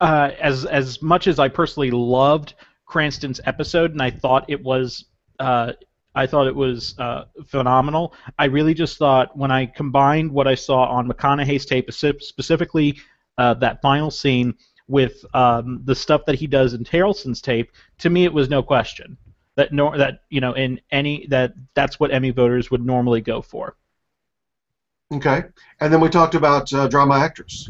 as much as I personally loved Cranston's episode, and I thought it was phenomenal. I really just thought when I combined what I saw on McConaughey's tape, specifically that final scene, with the stuff that he does in Harrelson's tape, to me it was no question that's what Emmy voters would normally go for. Okay, and then we talked about drama actress.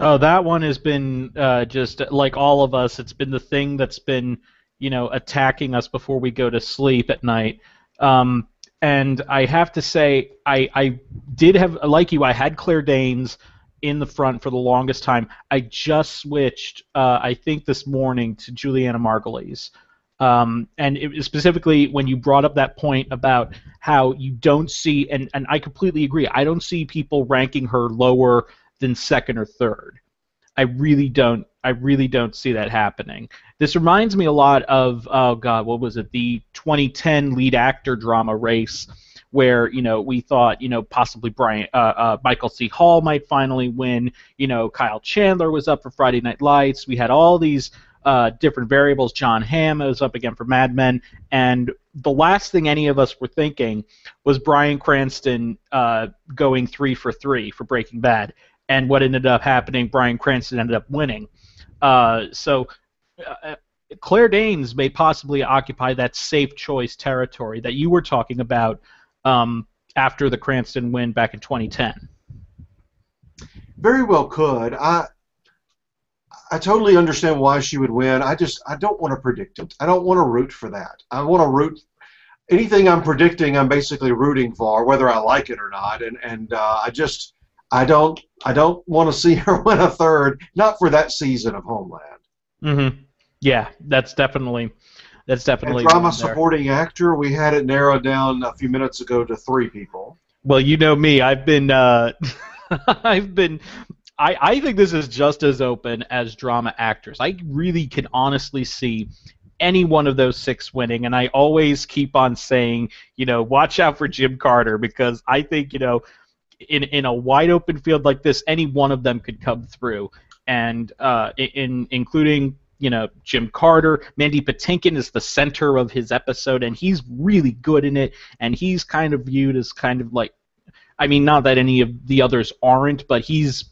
Oh, that one has been just like all of us. It's been the thing that's been attacking us before we go to sleep at night. And I have to say, I did have, like you, I had Claire Danes in the front for the longest time. I just switched, I think this morning, to Juliana Margulies. And it was specifically when you brought up that point about how you don't see, and I completely agree, I don't see people ranking her lower than second or third. I really don't see that happening. This reminds me a lot of, oh God, what was it? The 2010 lead actor drama race, where we thought possibly Michael C. Hall might finally win. Kyle Chandler was up for Friday Night Lights. We had all these different variables. John Hamm was up again for Mad Men, and the last thing any of us were thinking was Bryan Cranston going 3 for 3 for Breaking Bad. And what ended up happening, Bryan Cranston ended up winning. So Claire Danes may possibly occupy that safe choice territory that you were talking about after the Cranston win back in 2010. Very well could. I totally understand why she would win. I don't want to predict it. I don't want to root for that. I want to root. Anything I'm predicting, I'm basically rooting for, whether I like it or not. And I don't want to see her win a third, not for that season of Homeland. Mm-hmm. Yeah, that's definitely. And drama supporting actor, we had it narrowed down a few minutes ago to 3 people. Well, you know me, I think this is just as open as drama actors. I really can honestly see any one of those 6 winning, and I always keep on saying, watch out for Jim Carter, because I think, in a wide open field like this, any one of them could come through, and including Jim Carter. Mandy Patinkin is the center of his episode, and he's really good in it, and he's kind of viewed as kind of like, I mean, not that any of the others aren't, but he's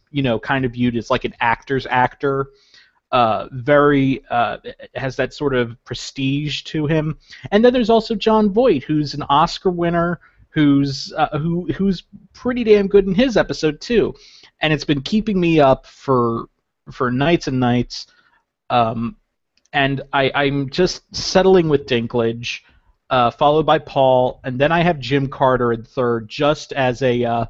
kind of viewed as like an actor's actor. Very has that sort of prestige to him. And then there's also Jon Voight, who's an Oscar winner, who's pretty damn good in his episode too, and it's been keeping me up for nights and nights. And I'm just settling with Dinklage, followed by Paul, and then I have Jim Carter in third, just as a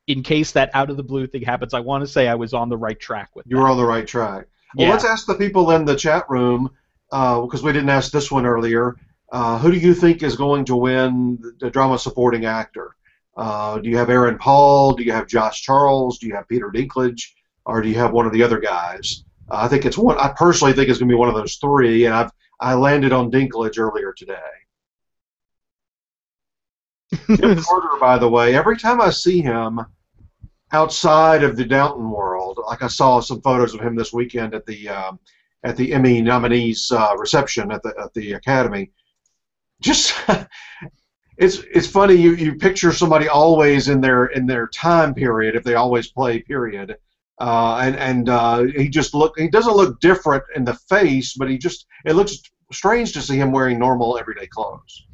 in case that out of the blue thing happens. I want to say I was on the right track with that. You were on the right track. Well, yeah. Let's ask the people in the chat room, because we didn't ask this one earlier. Who do you think is going to win the drama supporting actor? Do you have Aaron Paul? Do you have Josh Charles? Do you have Peter Dinklage? Or do you have one of the other guys? I think it's one. I personally think it's going to be one of those 3, and I landed on Dinklage earlier today. Jim Carter, by the way, every time I see him outside of the Downton world, like I saw some photos of him this weekend at the Emmy nominees reception at the Academy. Just it's funny you picture somebody always in their time period if they always play period, he doesn't look different in the face, but it looks strange to see him wearing normal everyday clothes.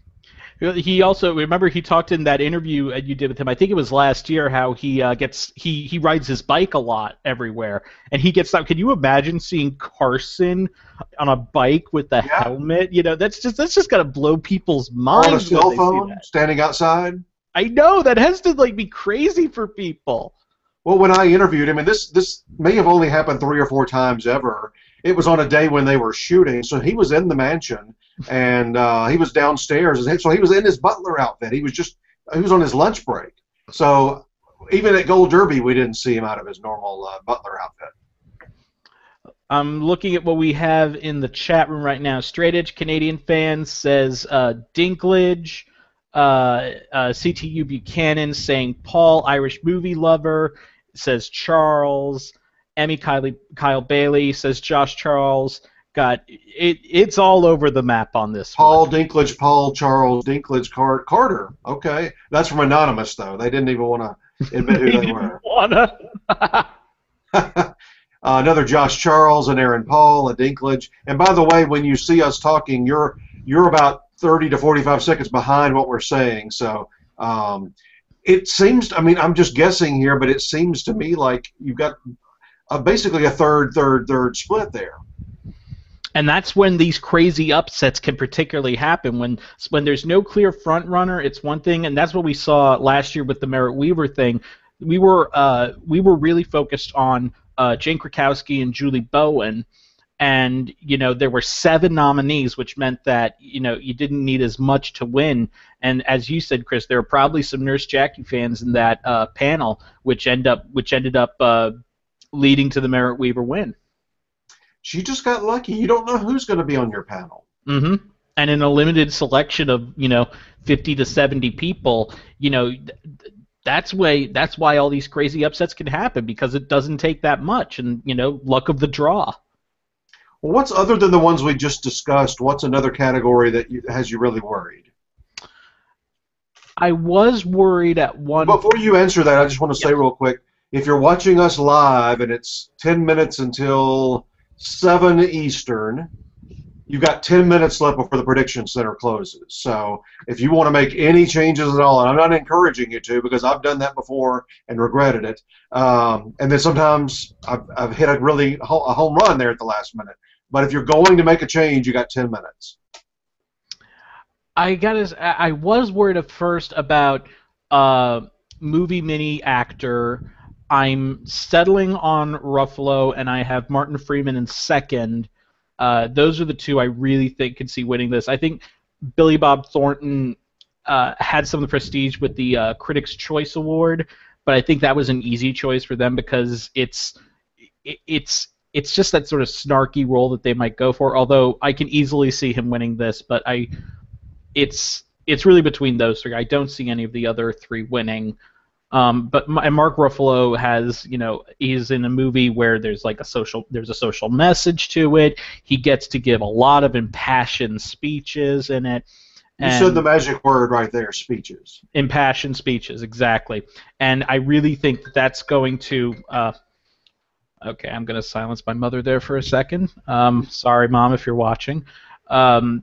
He also, remember, he talked in that interview you did with him, I think it was last year, how he rides his bike a lot everywhere, and he gets out. Can you imagine seeing Carson on a bike with the helmet? You know, that's just gotta blow people's minds. On a cell phone, standing outside. I know, that has to be crazy for people. Well, when I interviewed him, and this may have only happened 3 or 4 times ever, it was on a day when they were shooting, so he was in the mansion, and he was downstairs, so he was in his butler outfit. He was on his lunch break. So even at Gold Derby, we didn't see him out of his normal butler outfit. I'm looking at what we have in the chat room right now. Straight Edge Canadian Fans says Dinklage. CTU Buchanan saying Paul, Irish movie lover, says Charles. Emmy Kyle Bailey says Josh Charles. It's all over the map on this Paul one. Dinklage, Paul Charles Dinklage Carter. Okay, that's from Anonymous though. They didn't even want to admit who they were. Another Josh Charles and Aaron Paul, a Dinklage. And by the way, when you see us talking, you're about 30 to 45 seconds behind what we're saying. So it seems. I mean, I'm just guessing here, but it seems to me like you've got basically a third split there. And that's when these crazy upsets can particularly happen. When there's no clear front runner, it's one thing, and that's what we saw last year with the Merritt Wever thing. We were really focused on Jane Krakowski and Julie Bowen, and there were 7 nominees, which meant that you didn't need as much to win. And as you said, Chris, there were probably some Nurse Jackie fans in that panel, which ended up leading to the Merritt Wever win. She just got lucky. You don't know who's going to be on your panel. Mm-hmm. And in a limited selection of 50 to 70 people, that's why all these crazy upsets can happen, because it doesn't take that much, and luck of the draw. Well, what's other than the ones we just discussed? What's another category that has you really worried? I was worried at one. Before you answer that, I just want to say real quick: if you're watching us live and it's 10 minutes until 7 Eastern, you've got 10 minutes left before the Prediction Center closes. So if you want to make any changes at all, and I'm not encouraging you to, because I've done that before and regretted it, and then sometimes I've hit a home run there at the last minute. But if you're going to make a change, you got 10 minutes. I was worried at first about movie mini actor. I'm settling on Ruffalo, and I have Martin Freeman in second. Those are the 2 I really think could see winning this. I think Billy Bob Thornton had some of the prestige with the Critics' Choice Award, but I think that was an easy choice for them because it's just that sort of snarky role that they might go for. Although I can easily see him winning this, but it's really between those 3. I don't see any of the other 3 winning. But Mark Ruffalo has, he's in a movie where there's a social message to it. He gets to give a lot of impassioned speeches in it. You said the magic word right there, speeches. Impassioned speeches, exactly. And I really think that's going to. Okay, I'm going to silence my mother there for a second. Sorry, Mom, if you're watching. So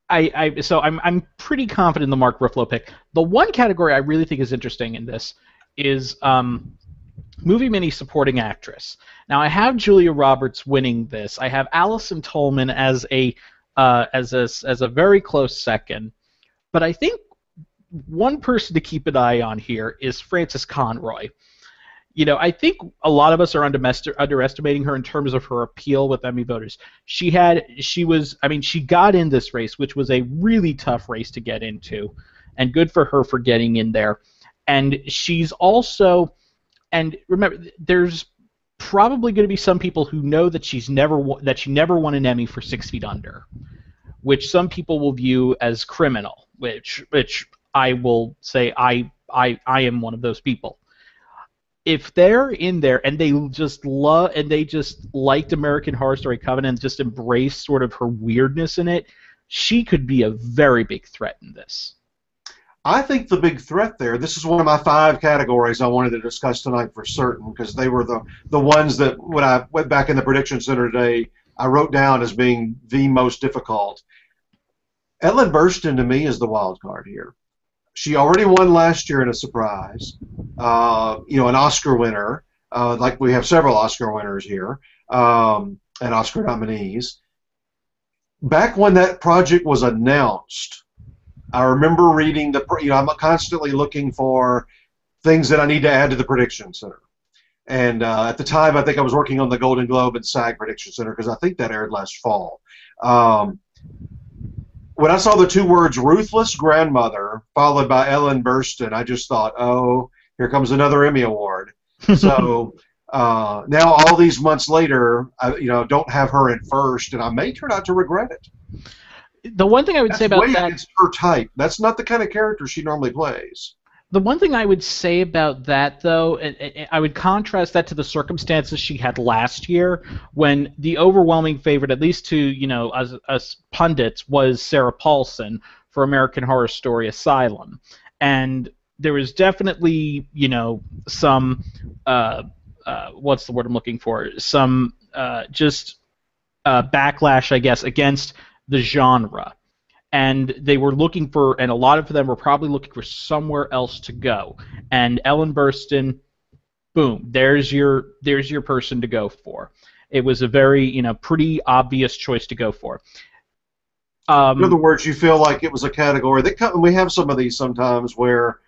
I'm pretty confident in the Mark Ruffalo pick. The one category I really think is interesting in this is movie mini supporting actress. Now I have Julia Roberts winning this. I have Alison Tolman as a very close second, but I think one person to keep an eye on here is Frances Conroy. I think a lot of us are underestimating her in terms of her appeal with Emmy voters. She got in this race, which was a really tough race to get into, and good for her for getting in there. And she's also, and remember, there's probably going to be some people who know that she never won an Emmy for 6 Feet Under, which some people will view as criminal, which I will say I am one of those people. If they're in there and they just liked American Horror Story Covenant and just embraced sort of her weirdness in it, she could be a very big threat in this. I think the big threat there, this is one of my 5 categories I wanted to discuss tonight for certain, because they were the ones that when I went back in the Prediction Center today, I wrote down as being the most difficult. Ellen Burstyn, to me, is the wild card here. She already won last year in a surprise, an Oscar winner, like we have several Oscar winners here, and Oscar nominees. Back when that project was announced, I remember reading I'm constantly looking for things that I need to add to the Prediction Center. And at the time, I think I was working on the Golden Globe and SAG Prediction Center, because I think that aired last fall. When I saw the 2 words "ruthless grandmother" followed by Ellen Burstyn, I just thought, oh, here comes another Emmy Award. So now, all these months later, I don't have her in first, and I may turn out to regret it. The one thing I would say about that, it's her type. That's not the kind of character she normally plays. The one thing I would say about that, though, and I would contrast that to the circumstances she had last year, when the overwhelming favorite, at least to us pundits, was Sarah Paulson for American Horror Story Asylum, and there was definitely some what's the word I'm looking for? Some backlash, I guess, against the genre. And they were looking for, and a lot of them were probably looking for somewhere else to go. And Ellen Burstyn, boom, there's your person to go for. It was a very, pretty obvious choice to go for. In other words, you feel like it was a category. We have some of these sometimes where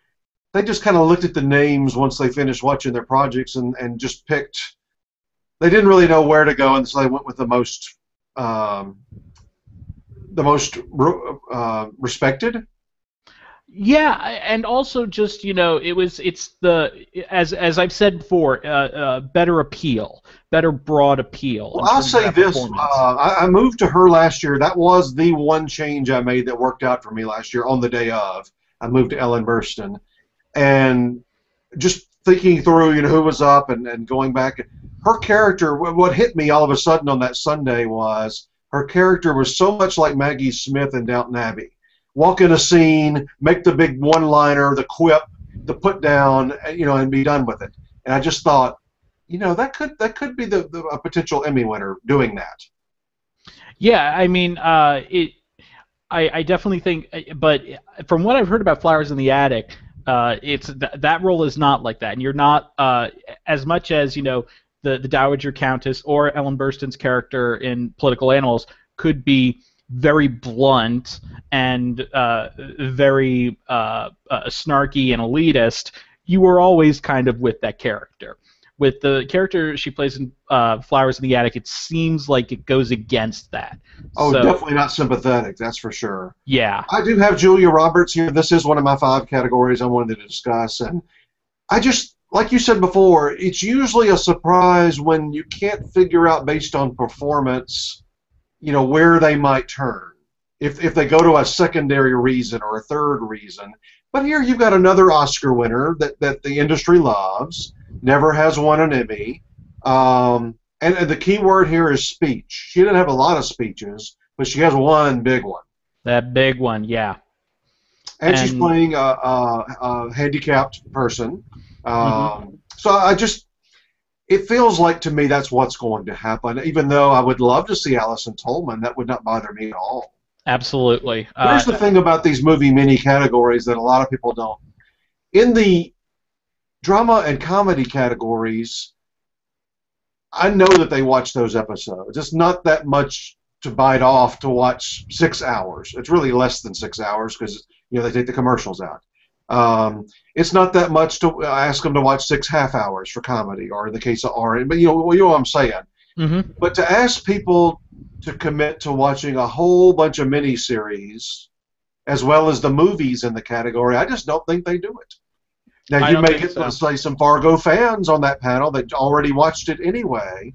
they just kind of looked at the names once they finished watching their projects and just picked. They didn't really know where to go, and so they went with the most respected. Yeah, and also just as I've said before, better appeal, better broad appeal. Well, I'll say this: I moved to her last year. That was the one change I made that worked out for me last year. On the day of, I moved to Ellen Burstyn, and just thinking through, who was up and going back, her character. What hit me all of a sudden on that Sunday was her character was so much like Maggie Smith in Downton Abbey. Walk in a scene, make the big one-liner, the quip, the put down, and be done with it. And I just thought, that could be a potential Emmy winner doing that. Yeah, I mean, I definitely think, but from what I've heard about Flowers in the Attic, it's that role is not like that, and you're not as much as the Dowager Countess or Ellen Burstyn's character in Political Animals could be very blunt and very snarky and elitist. You were always kind of with that character. With the character she plays in Flowers in the Attic, it seems like it goes against that. Oh, so, definitely not sympathetic, that's for sure. Yeah. I do have Julia Roberts here. This is one of my 5 categories I wanted to discuss, and I just, like you said before, it's usually a surprise when you can't figure out based on performance, where they might turn. If they go to a secondary reason or a third reason. But here you've got another Oscar winner that the industry loves, never has won an Emmy. And the key word here is speech. She didn't have a lot of speeches, but she has one big one. That big one, yeah. And she's playing a handicapped person. So it feels like to me that's what's going to happen, even though I would love to see Alison Tolman. That would not bother me at all. Absolutely. Here's the thing about these movie mini categories that a lot of people don't. In the drama and comedy categories, I know that they watch those episodes. It's not that much to bite off to watch 6 hours. It's really less than 6 hours because they take the commercials out. It's not that much to ask them to watch 6 half hours for comedy, or in the case of R. But you know what I'm saying. Mm-hmm. But to ask people to commit to watching a whole bunch of miniseries, as well as the movies in the category, I just don't think they do it. Now you may get, let's say, some Fargo fans on that panel that already watched it anyway.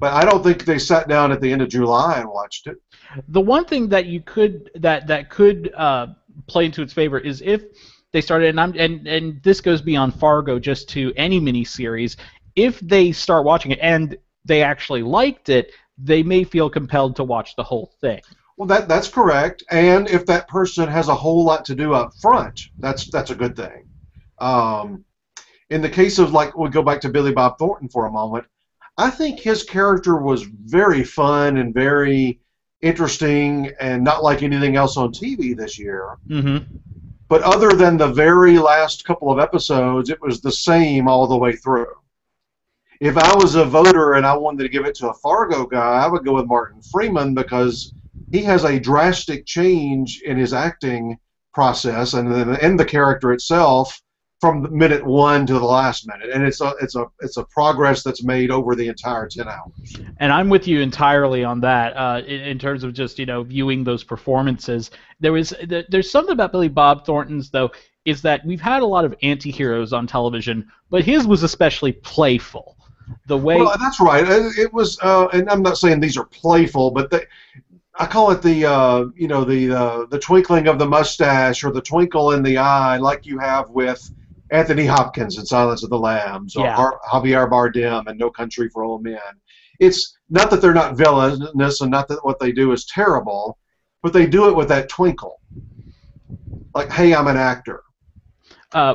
But I don't think they sat down at the end of July and watched it. The one thing that you could that could play into its favor is if they started, and this goes beyond Fargo, just to any miniseries. If they start watching it and they actually liked it, they may feel compelled to watch the whole thing. Well, that's correct. And if that person has a whole lot to do up front, that's a good thing. In the case of, like, we'll go back to Billy Bob Thornton for a moment. I think his character was very fun and very interesting and not like anything else on TV this year. Mm-hmm. But other than the very last couple of episodes, it was the same all the way through. If I was a voter and I wanted to give it to a Fargo guy, I would go with Martin Freeman because he has a drastic change in his acting process and the character itself from minute one to the last minute, and it's a progress that's made over the entire 10 hours. And I'm with you entirely on that. In terms of just viewing those performances, there's something about Billy Bob Thornton's though is that we've had a lot of anti-heroes on television, but his was especially playful. The way well, that's right. It was, and I'm not saying these are playful, but I call it the twinkling of the mustache or the twinkle in the eye, like you have with Anthony Hopkins in Silence of the Lambs, or Javier Bardem in No Country for Old Men. It's not that they're not villainous and not that what they do is terrible, but they do it with that twinkle. Like, hey, I'm an actor.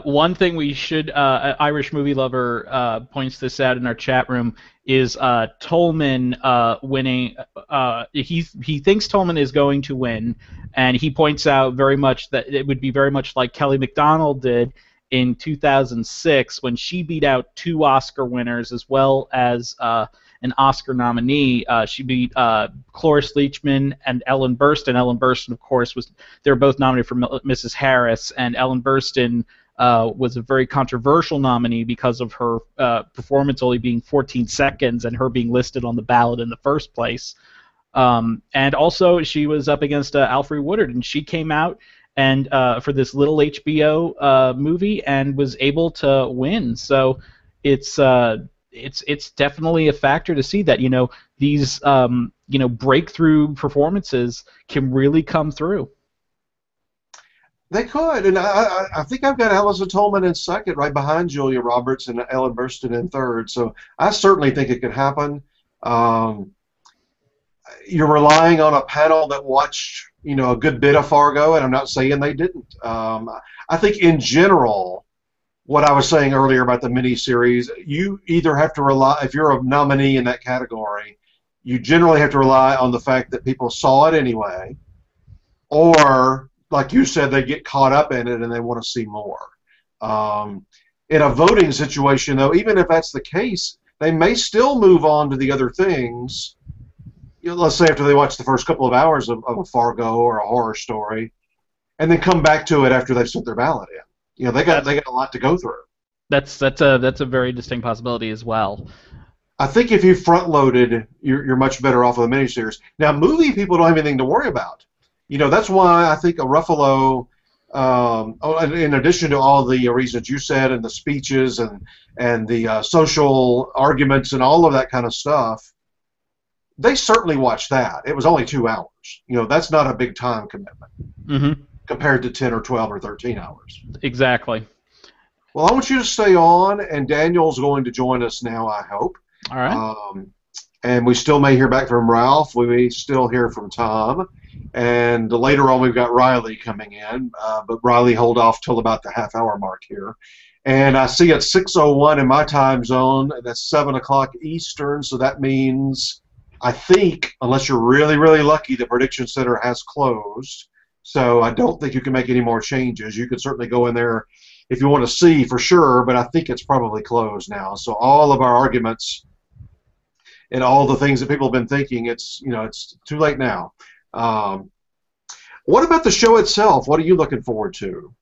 One thing we should, Irish Movie Lover points this out in our chat room, is Tolman winning. He thinks Tolman is going to win, and he points out very much that it would be very much like Kelly Macdonald did in 2006 when she beat out 2 Oscar winners as well as an Oscar nominee. She beat Cloris Leachman and Ellen Burstyn. Ellen Burstyn, of course, they were both nominated for Mrs. Harris, and Ellen Burstyn was a very controversial nominee because of her performance only being 14 seconds and her being listed on the ballot in the first place. And also, she was up against Alfre Woodard, and she came out and for this little HBO movie and was able to win. So it's definitely a factor to see that these breakthrough performances can really come through. They could, and I think I've got Alison Tolman in second, right behind Julia Roberts, and Ellen Burstyn in third. So I certainly think it could happen. You're relying on a panel that watched, a good bit of Fargo, and I'm not saying they didn't. I think in general, what I was saying earlier about the miniseries, you either have to rely, if you're a nominee in that category, you generally have to rely on the fact that people saw it anyway, or, like you said, they get caught up in it and they want to see more. In a voting situation, though, even if that's the case, they may still move on to the other things. Let's say after they watch the first couple of hours of a Fargo or a horror story, and then come back to it after they've sent their ballot in. They got a lot to go through. That's a very distinct possibility as well. I think if you front loaded, you're much better off with a miniseries. Now, movie people don't have anything to worry about. That's why I think a Ruffalo, in addition to all the reasons you said and the speeches and the social arguments and all of that kind of stuff, they certainly watched that. It was only 2 hours. That's not a big time commitment compared to 10 or 12 or 13 hours. Exactly. Well, I want you to stay on, and Daniel's going to join us now, I hope. All right. And we still may hear back from Ralph. We may still hear from Tom. And later on, we've got Riley coming in. But Riley, hold off till about the half-hour mark here. And I see it's 6:01 in my time zone. That's 7 o'clock Eastern, so that means, I think, unless you're really, really lucky, the Prediction Center has closed. So I don't think you can make any more changes. You can certainly go in there if you want to see for sure, but I think it's probably closed now. So all of our arguments and all the things that people have been thinking, it's too late now. What about the show itself? What are you looking forward to?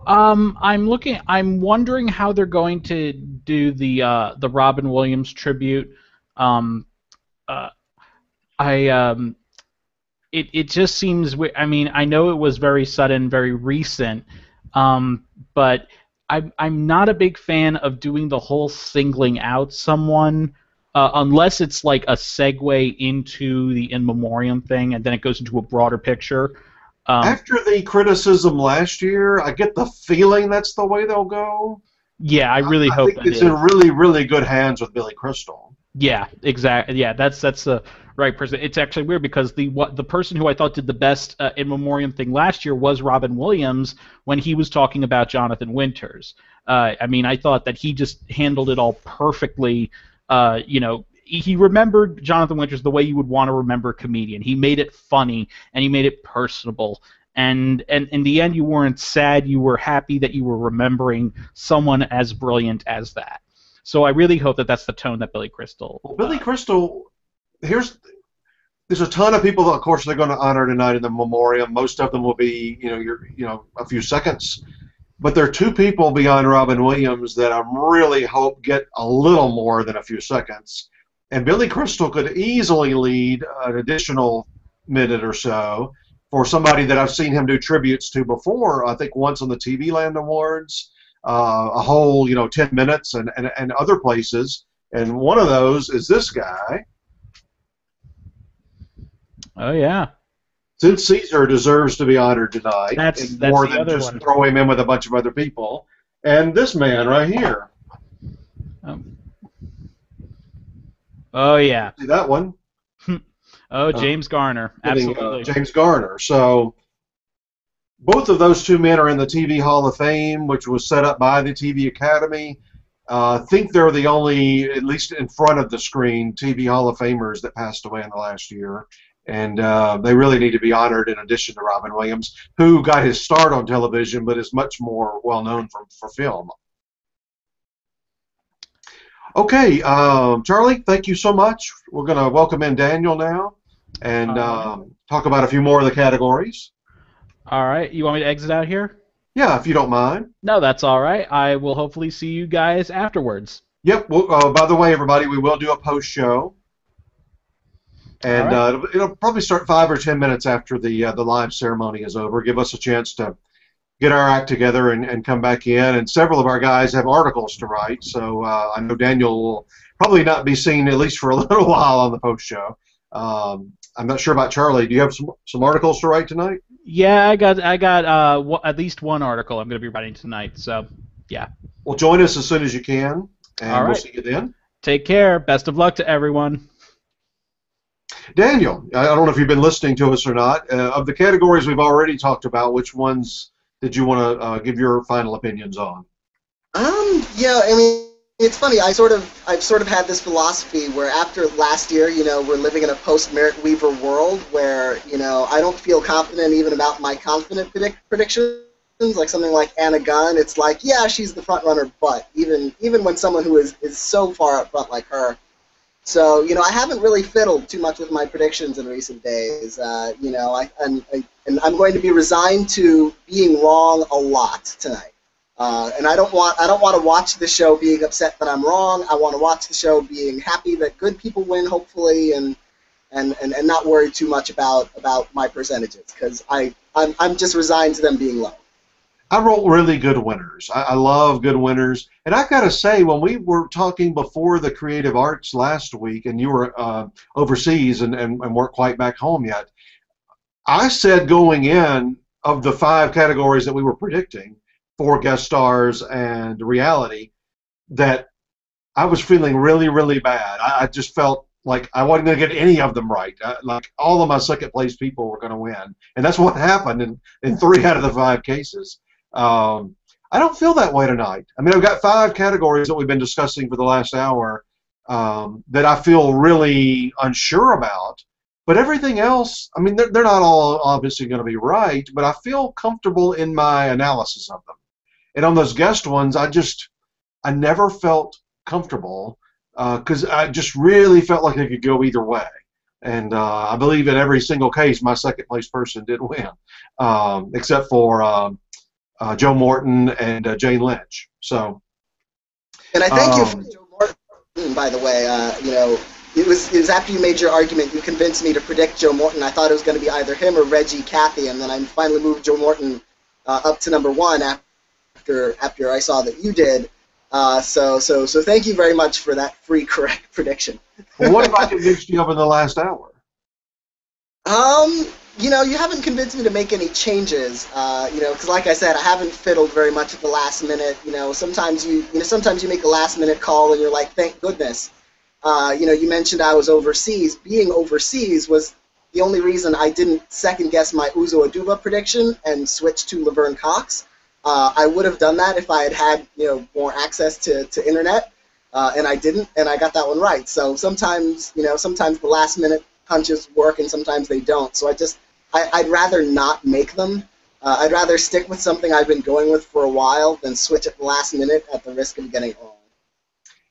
I'm wondering how they're going to do the Robin Williams tribute. It just seems. I mean, I know it was very sudden, very recent, but I'm not a big fan of doing the whole singling out someone unless it's like a segue into the in memoriam thing, and then it goes into a broader picture. After the criticism last year, I get the feeling that's the way they'll go. Yeah, I really hope think it's in really, really good hands with Billy Crystal. Yeah, exactly. Yeah, that's the right person. It's actually weird because the person who I thought did the best in memoriam thing last year was Robin Williams when he was talking about Jonathan Winters. I mean, I thought that he just handled it all perfectly. He remembered Jonathan Winters the way you would want to remember a comedian. He made it funny and he made it personable. And in the end, you weren't sad. You were happy that you were remembering someone as brilliant as that. So I really hope that that's the tone that Billy Crystal. Well, Billy Crystal, there's a ton of people that, of course, they're going to honor tonight in the memoriam. Most of them will be, a few seconds. But there are two people beyond Robin Williams that I really hope get a little more than a few seconds. And Billy Crystal could easily lead an additional minute or so for somebody that I've seen him do tributes to before. I think once on the TV Land Awards. A whole 10 minutes and other places, and one of those is this guy. Oh yeah, Since Caesar deserves to be honored tonight. That's more the than other just one. throw him in with a bunch of other people. And this man right here. Oh yeah. See that one? Oh, James Garner, absolutely. James Garner. So both of those two men are in the TV Hall of Fame, which was set up by the TV Academy. I think they're the only, at least in front of the screen, TV Hall of Famers that passed away in the last year. And they really need to be honored in addition to Robin Williams, who got his start on television but is much more well-known for film. Okay, Charlie, thank you so much. We're going to welcome in Daniel now and talk about a few more of the categories. All right, you want me to exit out here? Yeah, if you don't mind. No, that's all right. I will hopefully see you guys afterwards. Yep. Well, by the way, everybody, we will do a post show, and it'll probably start 5 or 10 minutes after the live ceremony is over. Give us a chance to get our act together and come back in. And several of our guys have articles to write, so I know Daniel will probably not be seen at least for a little while on the post show. I'm not sure about Charlie. Do you have some articles to write tonight? Yeah, I got at least one article I'm going to be writing tonight. So, yeah. Well, join us as soon as you can, and all right. We'll see you then. Take care. Best of luck to everyone. Daniel, I don't know if you've been listening to us or not. Of the categories we've already talked about, which ones did you want to give your final opinions on? Yeah, I mean, it's funny. I've sort of had this philosophy where after last year, we're living in a post-Merritt Weaver world where, I don't feel confident even about my confident predictions. Like something like Anna Gunn, it's like, yeah, she's the front runner, but even when someone who is so far up front like her. So, I haven't really fiddled too much with my predictions in recent days. And I'm going to be resigned to being wrong a lot tonight. And I don't want to watch the show being upset that I'm wrong. I want to watch the show being happy that good people win, hopefully, and not worry too much about my percentages because I'm just resigned to them being low. I wrote really good winners. I love good winners. And I've got to say, when we were talking before the Creative Arts last week, and you were overseas and weren't quite back home yet, I said going in, of the 5 categories that we were predicting, 4 guest stars and reality, that I was feeling really, really bad. I just felt like I wasn't going to get any of them right. Like all of my second place people were going to win. And that's what happened in 3 out of the 5 cases. I don't feel that way tonight. I mean, I've got 5 categories that we've been discussing for the last hour that I feel really unsure about. But everything else, I mean, they're not all obviously going to be right, but I feel comfortable in my analysis of them. And on those guest ones, I never felt comfortable because I just really felt like it could go either way. And I believe in every single case, my second place person did win, except for Joe Morton and Jane Lynch. So. And I thank you for Joe Morton, by the way. It was after you made your argument, you convinced me to predict Joe Morton. I thought it was going to be either him or Reggie Cathy, and then I finally moved Joe Morton up to number 1 after I saw that you did. So thank you very much for that free correct prediction. Well, what have I convinced you over the last hour? You haven't convinced me to make any changes. Because like I said, I haven't fiddled very much at the last minute. Sometimes you make a last minute call and you're like, thank goodness. You mentioned I was overseas. Being overseas was the only reason I didn't second guess my Uzo Aduba prediction and switch to Laverne Cox. I would have done that if I had more access to internet, and I didn't, and I got that one right. So sometimes the last minute hunches work and sometimes they don't. So I'd rather not make them. I'd rather stick with something I've been going with for a while than switch at the last minute at the risk of getting it wrong.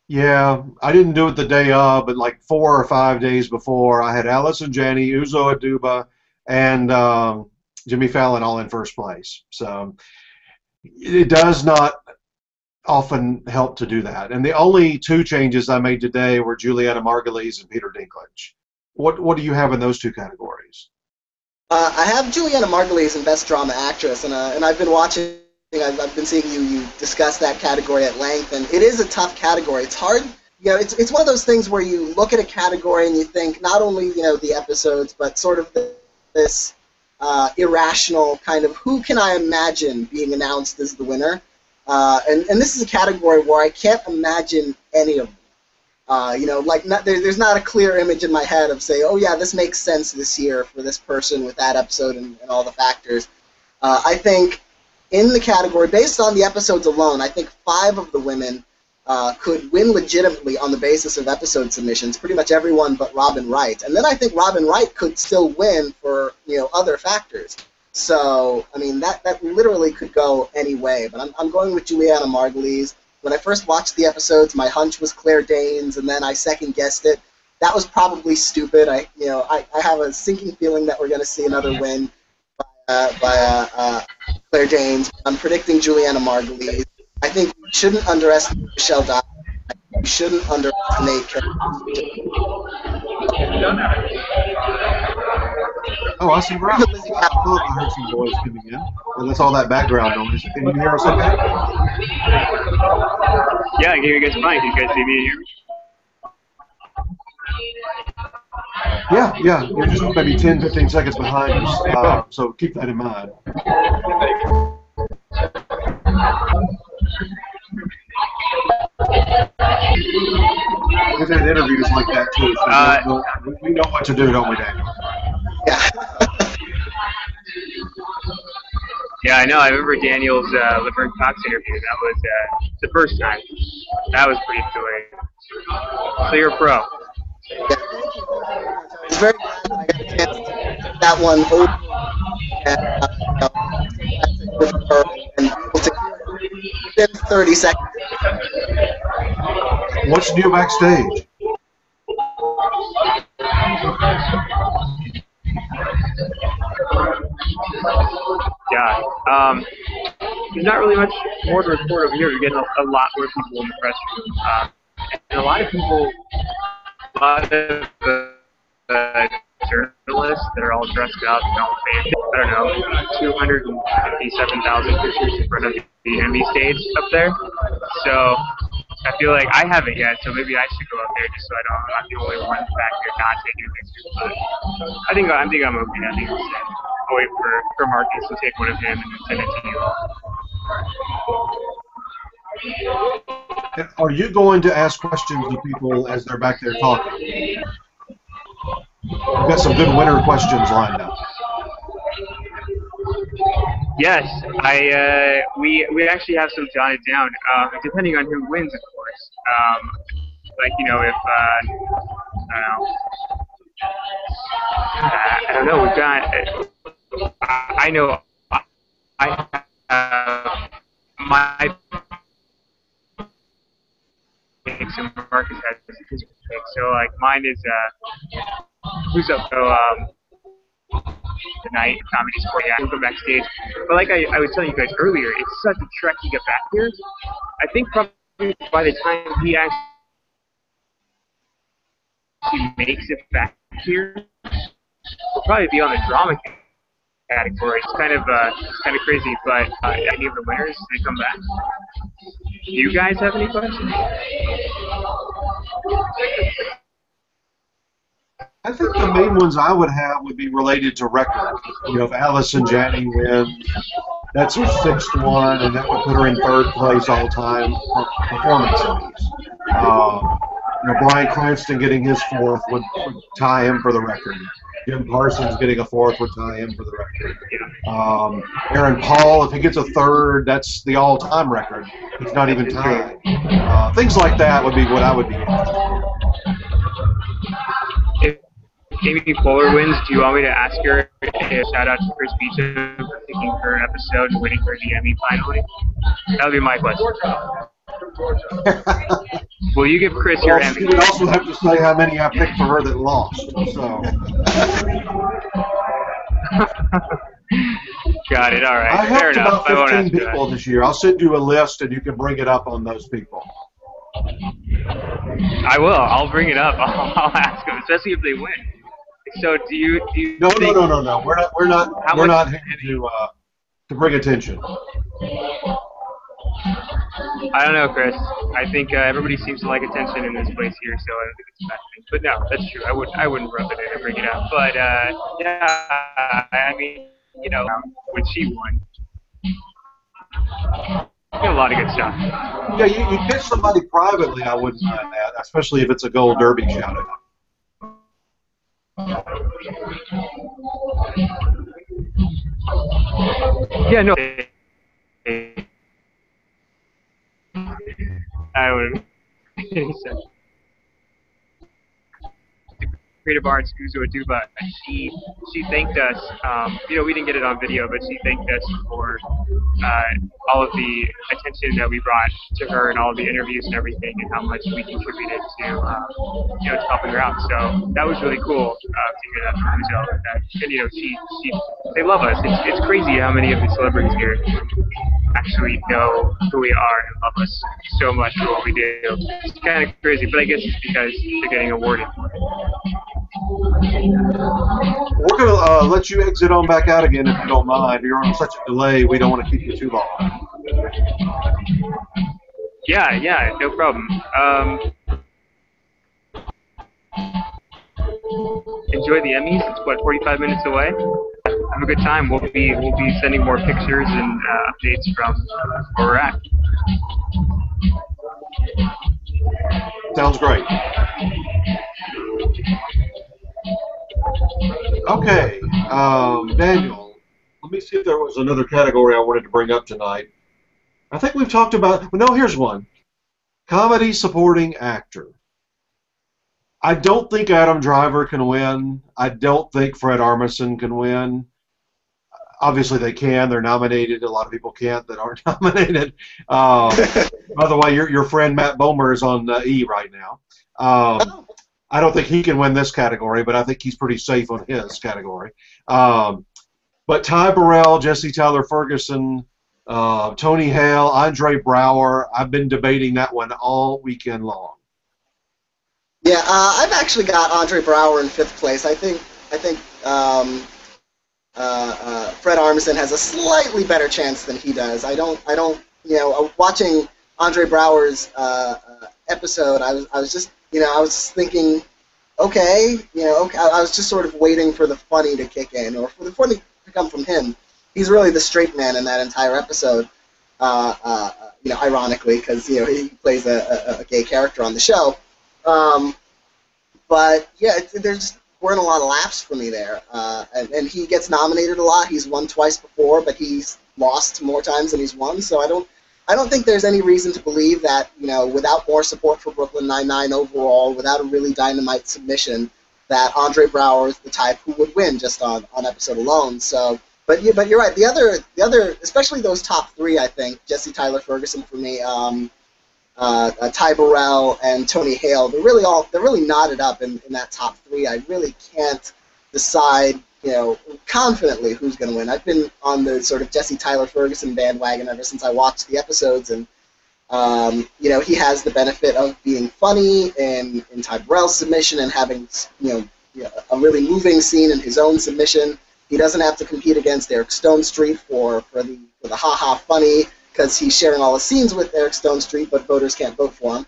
Yeah, I didn't do it the day of, but like 4 or 5 days before, I had Allison Janney, Uzo Aduba, and Jimmy Fallon all in first place. So it does not often help to do that. And the only 2 changes I made today were Juliana Margulies and Peter Dinklage. What do you have in those 2 categories? I have Juliana Margulies in Best Drama Actress, and I've been watching. I've been seeing you discuss that category at length, and it is a tough category. It's hard. It's one of those things where you look at a category and you think not only the episodes, but sort of this irrational kind of who can I imagine being announced as the winner, and this is a category where I can't imagine any of them. There's not a clear image in my head of say, oh yeah, this makes sense this year for this person with that episode and all the factors. I think in the category, based on the episodes alone, I think 5 of the women could win legitimately on the basis of episode submissions, pretty much everyone but Robin Wright. And then I think Robin Wright could still win for other factors. So, I mean, that literally could go any way. But I'm going with Juliana Margulies. When I first watched the episodes, my hunch was Claire Danes, and then I second-guessed it. That was probably stupid. I have a sinking feeling that we're going to see another win by Claire Danes. I'm predicting Juliana Margulies. I think we shouldn't underestimate Michelle Dye. We shouldn't underestimate Carol. Oh, I see. Right. I thought I heard some noise coming in. Well, that's all that background noise. Can you hear us okay? Yeah, I can hear you guys fine. Can you guys see me and hear me? Yeah. You're just maybe 10, 15 seconds behind us, so keep that in mind. We've had interviews like that too. So we know what to do, don't we, Daniel? Yeah. Yeah, I know. I remember Daniel's Laverne Cox interview. That was the first time. That was pretty enjoyable. So you're a pro. Yeah, thank you. I was very glad that I got a chance to take that one over and be able to hear it within 30 seconds. What's new backstage? Yeah. There's not really much more to report over here. We're getting a lot more people in the press room. And a lot of people, a lot of journalists that are all dressed up and all fancy. I don't know, 257,000 pictures in front of the Emmy stage up there. So I feel like I haven't yet, so maybe I should go up there just so I'm not the only one back there not taking a picture. But I think I'm okay. I think I'll wait for Marcus to take one of him and then send it to you. Are you going to ask questions to people as they're back there talking? We've got some good winner questions lined up. Yes, we actually have some jotted down, depending on who wins, of course. If I don't know, we've got. I know. I have my picks and Marcus has his pick. So mine is who's up? So tonight, comedy sport, yeah, we'll go backstage. But like I was telling you guys earlier, it's such a trek to get back here. I think probably by the time he actually makes it back here, we'll probably be on the drama category. It's kind of crazy. But any of the winners, they come back. Do you guys have any questions? I think the main ones I would have would be related to record. You know, if Allison Janney wins, that's her 6th one, and that would put her in 3rd place all time for performance Emmys. You know, Bryan Cranston getting his 4th would tie him for the record. Jim Parsons getting a 4th would tie him for the record. Aaron Paul, if he gets a 3rd, that's the all-time record. It's not even tied. Things like that would be what I would be interested in. Amy Poehler wins, do you want me to ask her a shout out to Chris Beecham for picking her episode and winning her the Emmy finally? That would be my question. Will you give Chris your Emmy? You would also have to say how many I picked for her that lost. So. Got it. All right. I Fair helped enough. about 15 people this year. I'll send you a list, and you can bring it up on those people. I will. I'll bring it up. I'll ask them, especially if they win. So do you No. think, We're not here to bring attention. I don't know, Chris. I think everybody seems to like attention in this place here, so I don't think it's a bad thing. But no, that's true. I wouldn't rub it in and bring it up. But yeah, I mean, you know, when she won, a lot of good stuff. Yeah, you pitch somebody privately, I wouldn't mind that, especially if it's a Gold Derby shout-out. Yeah, no. I would. Creative Arts Uzo Aduba, she thanked us. You know, we didn't get it on video, but she thanked us for all of the attention that we brought to her and all the interviews and everything, and how much we contributed to you know, to helping her out. So that was really cool to hear that from Uzo. And you know, they love us. It's crazy how many of the celebrities here actually know who we are and love us so much for what we do. It's kind of crazy, but I guess it's because they're getting awarded for it. We're going to let you exit on back out again if you don't mind. You're on such a delay, we don't want to keep you too long. Yeah, no problem. Enjoy the Emmys. It's what, 45 minutes away. Have a good time. We'll be sending more pictures and updates from where we're at. Sounds great. Okay, Daniel, let me see if there was another category I wanted to bring up tonight. I think we've talked about, well, no, here's one. Comedy supporting actor. I don't think Adam Driver can win. I don't think Fred Armisen can win. Obviously they can. They're nominated. A lot of people can't that aren't nominated. By the way, your friend Matt Bomer is on E right now. I don't think he can win this category, but I think he's pretty safe on his category. But Ty Burrell, Jesse Tyler Ferguson, Tony Hale, Andre Braugher, I've been debating that one all weekend long. Yeah, I've actually got Andre Braugher in 5th place. I think Fred Armisen has a slightly better chance than he does. I don't, you know, watching Andre Braugher's episode, I was just, you know, I was thinking, okay, you know, okay, I was just sort of waiting for the funny to kick in, or for the funny to come from him. He's really the straight man in that entire episode, you know, ironically, because, you know, he plays a gay character on the show. But, yeah, there just weren't a lot of laughs for me there. And he gets nominated a lot. He's won twice before, but he's lost more times than he's won. So I don't think there's any reason to believe that, you know, without more support for Brooklyn Nine-Nine overall, without a really dynamite submission, that Andre Braugher is the type who would win just on episode alone. So, but you're right. The other, especially those top 3, I think, Jesse Tyler Ferguson for me, Ty Burrell and Tony Hale, they're really knotted up in that top 3. I really can't decide, you know, confidently who's going to win. I've been on the sort of Jesse Tyler Ferguson bandwagon ever since I watched the episodes, and you know, he has the benefit of being funny in Ty Burrell's submission and having, you know, a really moving scene in his own submission. He doesn't have to compete against Eric Stonestreet for the ha-ha funny, because he's sharing all the scenes with Eric Stonestreet, but voters can't vote for him.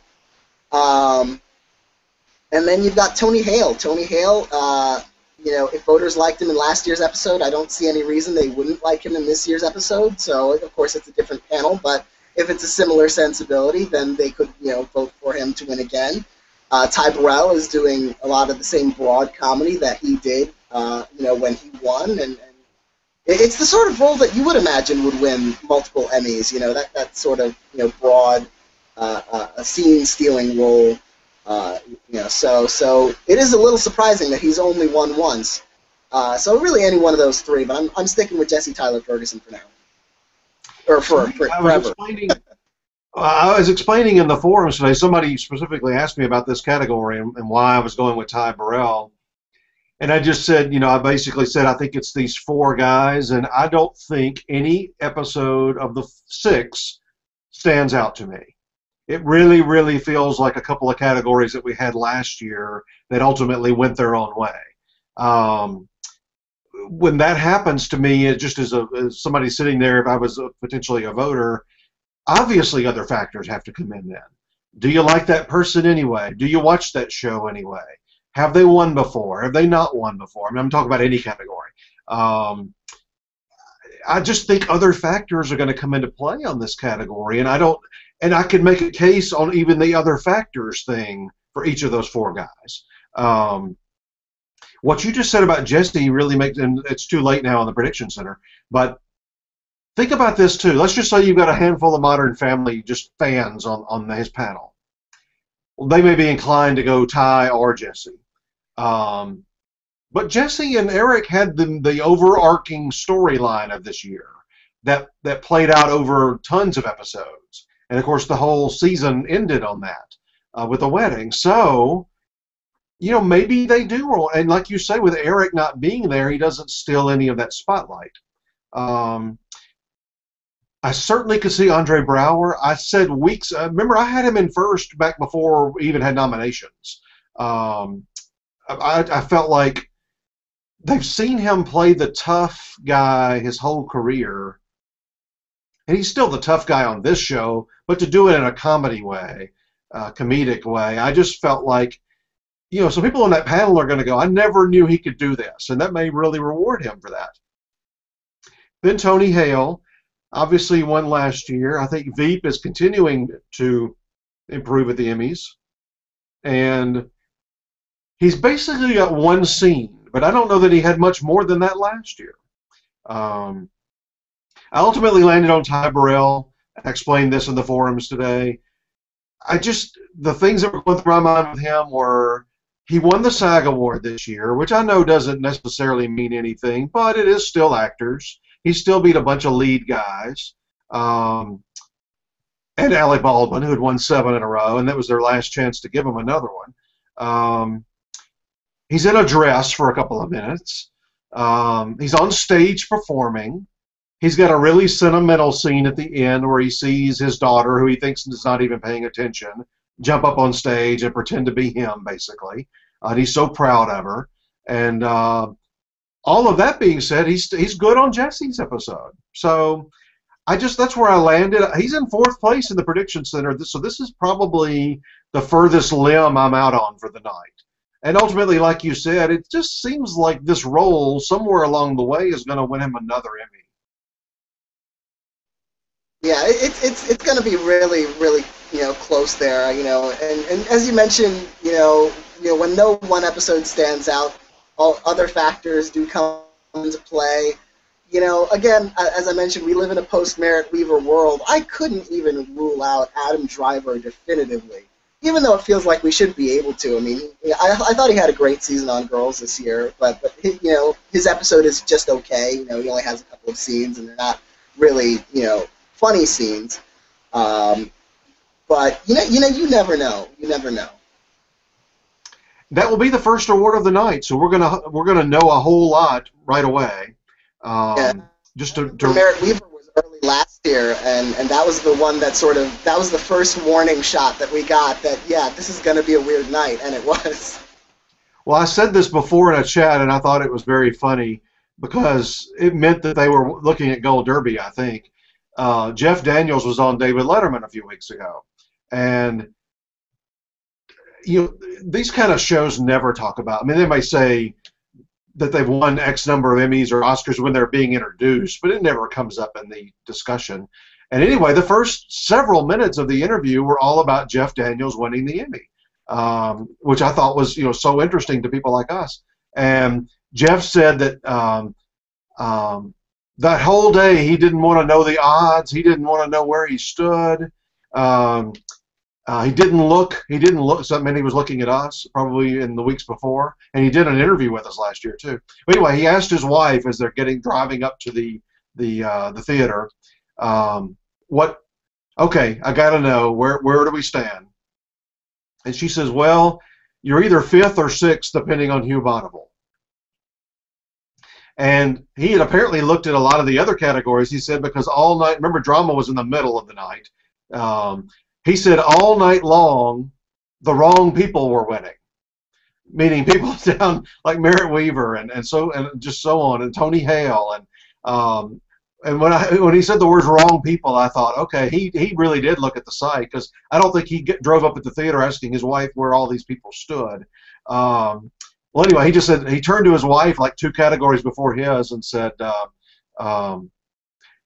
And then you've got Tony Hale. Tony Hale, if voters liked him in last year's episode, I don't see any reason they wouldn't like him in this year's episode. So, of course, it's a different panel, but if it's a similar sensibility, then they could, vote for him to win again. Ty Burrell is doing a lot of the same broad comedy that he did, when he won, and it's the sort of role that you would imagine would win multiple Emmys. That sort of broad, a scene-stealing role. So it is a little surprising that he's only won once. So really, any one of those three, but I'm sticking with Jesse Tyler Ferguson for now, or forever. I was explaining in the forums today. Somebody specifically asked me about this category and why I was going with Ty Burrell. And I just said, I basically said I think it's these four guys, and I don't think any episode of the 6 stands out to me. It really, really feels like a couple of categories that we had last year that ultimately went their own way. When that happens to me, it just as somebody sitting there, if I was potentially a voter, obviously other factors have to come in then. Do you like that person anyway? Do you watch that show anyway? Have they won before? Have they not won before? I mean, I'm talking about any category. I just think other factors are going to come into play on this category, and I could make a case on even the other factors thing for each of those four guys. What you just said about Jesse really makes, and it's too late now on the Prediction Center, but think about this too. Let's just say you've got a handful of Modern Family just fans on his panel. Well, they may be inclined to go Ty or Jesse. But Jesse and Eric had the overarching storyline of this year that played out over tons of episodes. And, of course, the whole season ended on that with a wedding. So, maybe they do roll. And like you say, with Eric not being there, he doesn't steal any of that spotlight. I certainly could see Andre Braugher. I said weeks. Remember, I had him in first back before we even had nominations. I felt like they've seen him play the tough guy his whole career, and he's still the tough guy on this show, but to do it in a comedy way, comedic way, I just felt like, some people on that panel are going to go, I never knew he could do this, and that may really reward him for that. Then Tony Hale. Obviously, he won last year. I think Veep is continuing to improve at the Emmys. And he's basically got one scene, but I don't know that he had much more than that last year. I ultimately landed on Ty Burrell. I explained this in the forums today. The things that were going through my mind with him were, he won the SAG Award this year, which I know doesn't necessarily mean anything, but it is still actors. He still beat a bunch of lead guys, and Alec Baldwin, who had won 7 in a row, and that was their last chance to give him another one. He's in a dress for a couple of minutes. He's on stage performing. He's got a really sentimental scene at the end where he sees his daughter, who he thinks is not even paying attention, jump up on stage and pretend to be him, basically. And he's so proud of her. And all of that being said, he's good on Jesse's episode. So that's where I landed. He's in 4th place in the Prediction Center, so this is probably the furthest limb I'm out on for the night. And ultimately, like you said, it just seems like this role somewhere along the way is going to win him another Emmy. Yeah, it's going to be really, really close there. And as you mentioned, when no one episode stands out, all other factors do come into play. Again, as I mentioned, we live in a post-Merritt Weaver world. I couldn't even rule out Adam Driver definitively, even though it feels like we should be able to. I mean, I thought he had a great season on Girls this year, but his episode is just okay. He only has a couple of scenes, and they're not really, funny scenes. But you never know. You never know. That will be the first award of the night, so we're gonna know a whole lot right away. Just to Merritt Weaver was early last year, and that was the one that that was the first warning shot that we got that this is gonna be a weird night, and it was. Well, I said this before in a chat, and I thought it was very funny. because it meant that they were looking at Gold Derby, I think. Jeff Daniels was on David Letterman a few weeks ago, and these kind of shows never talk about. I mean, they may say that they've won X number of Emmys or Oscars when they're being introduced, but it never comes up in the discussion. And anyway, the first several minutes of the interview were all about Jeff Daniels winning the Emmy, which I thought was so interesting to people like us. And Jeff said that that whole day he didn't want to know the odds. He didn't want to know where he stood. He didn't look. So that meant he was looking at us probably in the weeks before, and he did an interview with us last year too. But anyway, he asked his wife as they're driving up to the theater, okay, I got to know where do we stand? And she says, well, you're either 5th or 6th depending on Hugh Bonneville. And he had apparently looked at a lot of the other categories. He said because all night, remember drama was in the middle of the night. He said all night long, the wrong people were winning, meaning people down like Merritt Wever and just so on, and Tony Hale, and when he said the words "wrong people," I thought, okay, he really did look at the site, because I don't think he drove up at the theater asking his wife where all these people stood. Well, anyway, he just said he turned to his wife like 2 categories before his and said,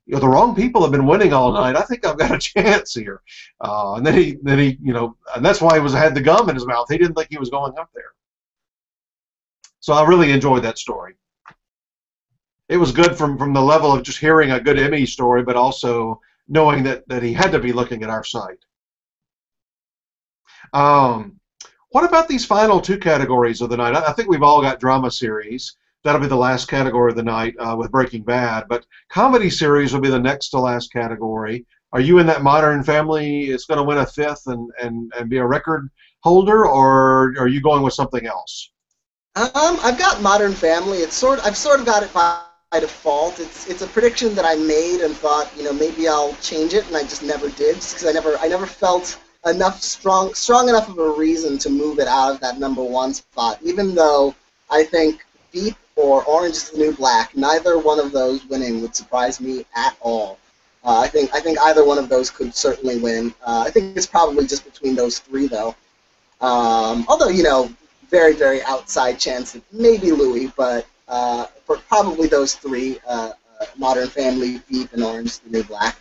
the wrong people have been winning all night. I think I've got a chance here. And then he, and that's why he had the gum in his mouth. He didn't think he was going up there. So I really enjoyed that story. It was good from the level of just hearing a good Emmy story, but also knowing that he had to be looking at our site. What about these final 2 categories of the night? I think we've all got drama series. That'll be the last category of the night with Breaking Bad. But comedy series will be the next to last category. Are you in that Modern Family? It's going to win a 5th and be a record holder, or are you going with something else? I've got Modern Family. I've sort of got it by default. It's a prediction that I made and thought, maybe I'll change it, and I just never did, just because I never felt enough strong enough of a reason to move it out of that #1 spot. Even though I think Veep or Orange is the New Black, neither one of those winning would surprise me at all. I think either one of those could certainly win. I think it's probably just between those 3 though. Although very, very outside chance that maybe Louis, but for probably those 3, Modern Family, Veep, and Orange is the New Black.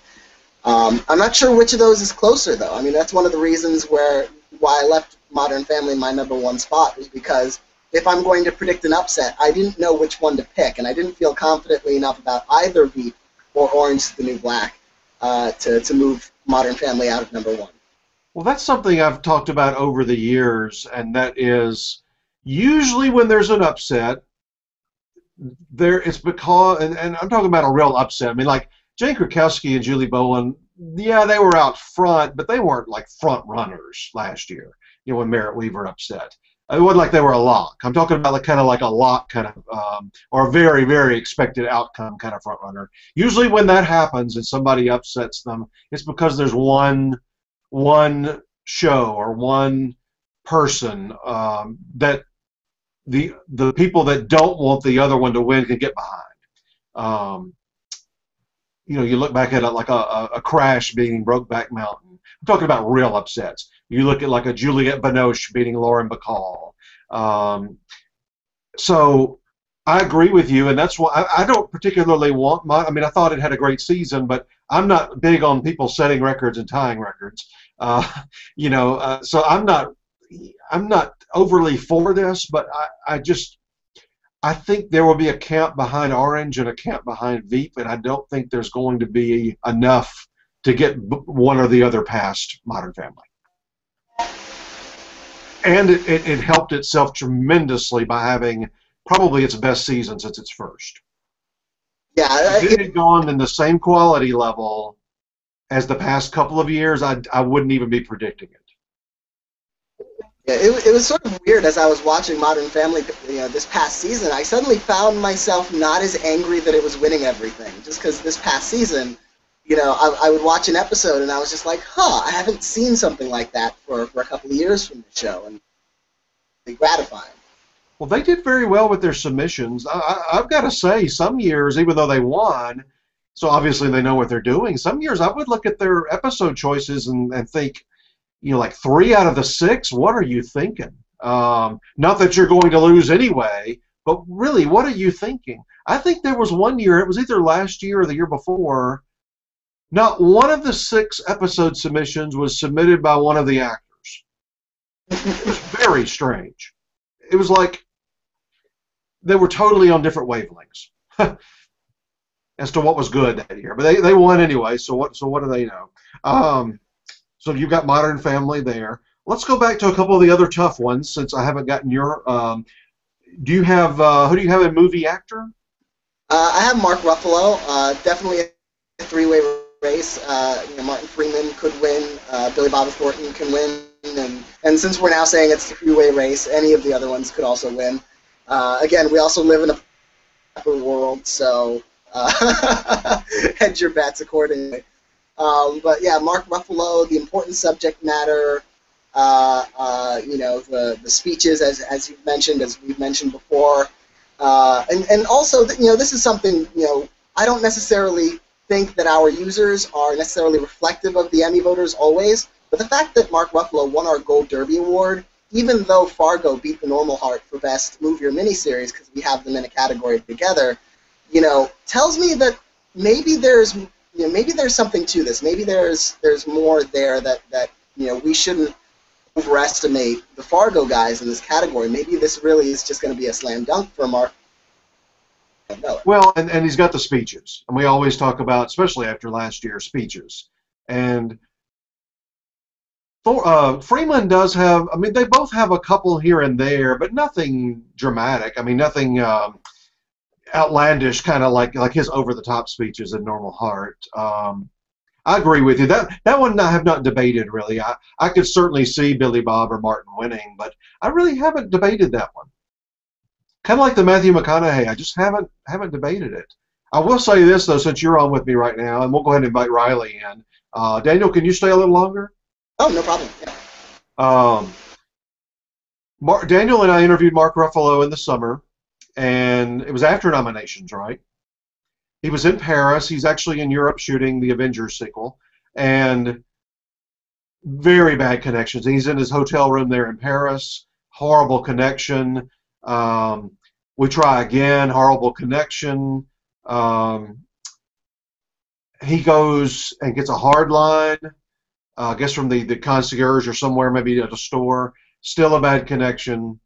I'm not sure which of those is closer, though. I mean, that's one of the reasons why I left Modern Family in my #1 spot, was because if I'm going to predict an upset, I didn't know which one to pick, and I didn't feel confidently enough about either Veep or Orange is the New Black to move Modern Family out of #1. Well, that's something I've talked about over the years, and that is usually when there's an upset, it's because, and I'm talking about a real upset. I mean, like Jane Krakowski and Julie Bowen, yeah, they were out front, but they weren't like front runners last year, when Merritt Wever upset. It wasn't like they were a lock. I'm talking about kind of like a lock kind of, or a very, very expected outcome kind of front runner. Usually when that happens and somebody upsets them, it's because there's one show or one person that the people that don't want the other one to win can get behind. You look back at it like a Crash beating Brokeback Mountain. I'm talking about real upsets. You look at like a Juliette Binoche beating Lauren Bacall. So I agree with you, and that's why I don't particularly want I mean, I thought it had a great season, but I'm not big on people setting records and tying records. So I'm not overly for this, but I think there will be a camp behind Orange and a camp behind Veep, and I don't think there's going to be enough to get one or the other past Modern Family. And it helped itself tremendously by having probably its best season since its first. Yeah, if it had gone in the same quality level as the past couple of years, I wouldn't even be predicting it. Yeah, it was sort of weird as I was watching Modern Family, this past season. I suddenly found myself not as angry that it was winning everything, just because this past season, I would watch an episode and I was just like, I haven't seen something like that for a couple of years from the show, and it's gratifying. Well, they did very well with their submissions. I've got to say, some years, even though they won, so obviously they know what they're doing, some years I would look at their episode choices and think, like 3 out of the 6, what are you thinking? Not that you're going to lose anyway, but really, what are you thinking? I think there was one year, it was either last year or the year before, not one of the 6 episode submissions was submitted by one of the actors. It was very strange. It was like they were totally on different wavelengths as to what was good that year. But they won anyway, so what do they know? So you've got Modern Family there. Let's go back to a couple of the other tough ones since I haven't gotten your. Do you have who do you have in movie actor? I have Mark Ruffalo. Definitely a 3-way race. Martin Freeman could win. Billy Bob Thornton can win. And since we're now saying it's a 3-way race, any of the other ones could also win. Again, we also live in a world, so hedge your bets accordingly. But yeah, Mark Ruffalo, the important subject matter, the speeches, as you've mentioned, as we've mentioned before, and also, this is something, I don't necessarily think that our users are necessarily reflective of the Emmy voters always, but the fact that Mark Ruffalo won our Gold Derby Award, even though Fargo beat The Normal Heart for Best Movie or Miniseries, because we have them in a category together, tells me that maybe there's something to this. Maybe there's more there that we shouldn't overestimate the Fargo guys in this category. Maybe this really is just going to be a slam dunk for Mark. Well, and he's got the speeches, and we always talk about, especially after last year, speeches. And Freeman does have, they both have a couple here and there, but nothing dramatic. Nothing outlandish, kind of like his over-the-top speeches in Normal Heart. I agree with you. That one I have not debated, really. I could certainly see Billy Bob or Martin winning, but I really haven't debated that one. Kind of like the Matthew McConaughey. I just haven't debated it. I will say this, though, since you're on with me right now, and we'll go ahead and invite Riley in. Daniel, can you stay a little longer? Oh, no problem. Yeah. Daniel and I interviewed Mark Ruffalo in the summer, and it was after nominations, right? He was in Paris. He's actually in Europe shooting the Avengers sequel, and very bad connections. He's in his hotel room there in Paris. Horrible connection. We try again. Horrible connection. He goes and gets a hard line. I guess from the concierge or somewhere, maybe at a store. Still a bad connection.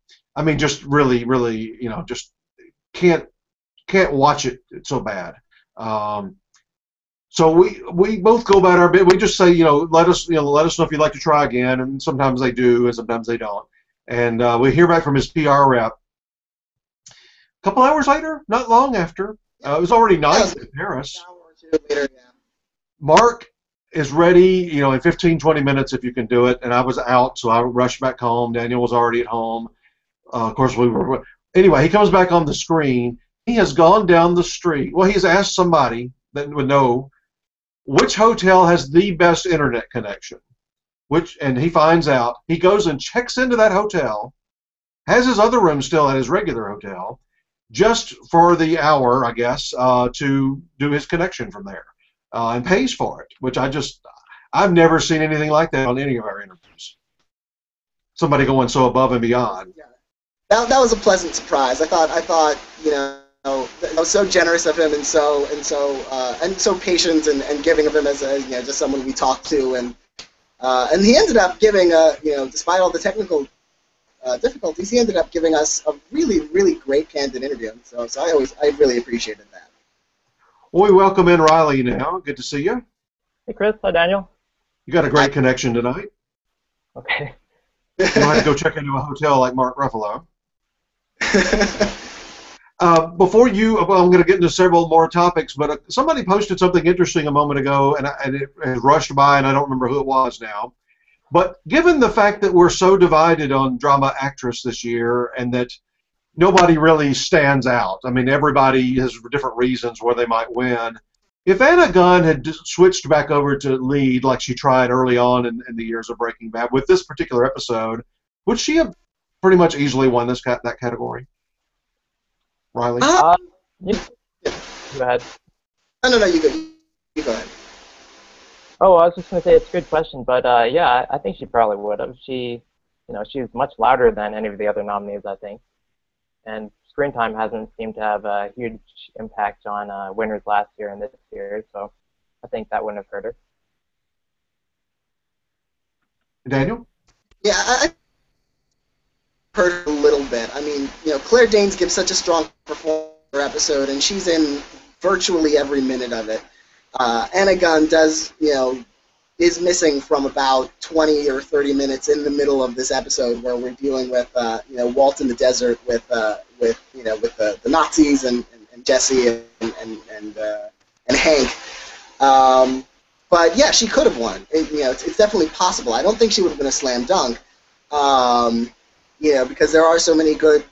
Just really, really, just can't watch it. It's so bad. So we both go about our bit. We just say, let us know if you'd like to try again. And sometimes they do, and sometimes they don't. And we hear back from his PR rep. A couple hours later, not long after, it was already night in Paris. An hour or two later, yeah. Mark is ready, in 15, 20 minutes if you can do it. And I was out, so I rushed back home. Daniel was already at home. Of course, we were. Anyway, he comes back on the screen. He has gone down the street. Well, he's asked somebody that would know which hotel has the best internet connection. And he finds out. He goes and checks into that hotel, has his other room still at his regular hotel, just for the hour, I guess, to do his connection from there, and pays for it, which I've never seen anything like that on any of our interviews. Somebody going so above and beyond. Yeah. That was a pleasant surprise. I thought that was so generous of him and so patient and giving of him as just someone we talked to, and he ended up giving despite all the technical difficulties, he ended up giving us a really, really great candid interview. So I really appreciated that. Well, we welcome in Riley now. Good to see you. Hey, Chris. Hi, Daniel. You got a great connection tonight. Okay. You don't have to go check into a hotel like Mark Ruffalo. Before I'm going to get into several more topics, but somebody posted something interesting a moment ago, and it rushed by, and I don't remember who it was now. But given the fact that we're so divided on drama actress this year, and that nobody really stands out, everybody has different reasons where they might win. If Anna Gunn had switched back over to lead like she tried early on in the years of Breaking Bad with this particular episode, would she have pretty much easily won that category? Riley? Yeah. Go ahead. No, you go. You go ahead. Oh, I was just going to say it's a good question, but yeah, I think she probably would have. She's much louder than any of the other nominees, I think. And screen time hasn't seemed to have a huge impact on winners last year and this year, so I think that wouldn't have hurt her. Daniel? Yeah, I heard a little bit. I mean, Claire Danes gives such a strong performance per episode, and she's in virtually every minute of it. Anna Gunn is missing from about 20 or 30 minutes in the middle of this episode where we're dealing with Walt in the desert with the Nazis and Jesse and Hank. But yeah, she could have won. It's definitely possible. I don't think she would have been a slam dunk. Because there are so many good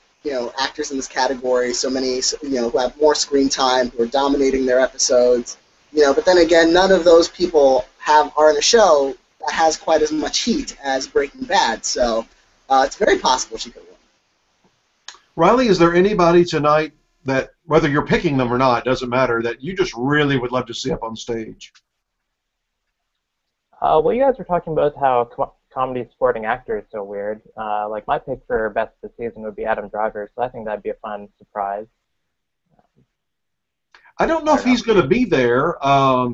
actors in this category, so many who have more screen time, who are dominating their episodes. But then again, none of those people are in a show that has quite as much heat as Breaking Bad. So it's very possible she could win. Riley, is there anybody tonight that, whether you're picking them or not, doesn't matter, that you just really would love to see up on stage? Well, you guys were talking about how comedy supporting actor is so weird. Like my pick for best of the season would be Adam Driver, so I think that'd be a fun surprise. I don't know if he's going to be there. I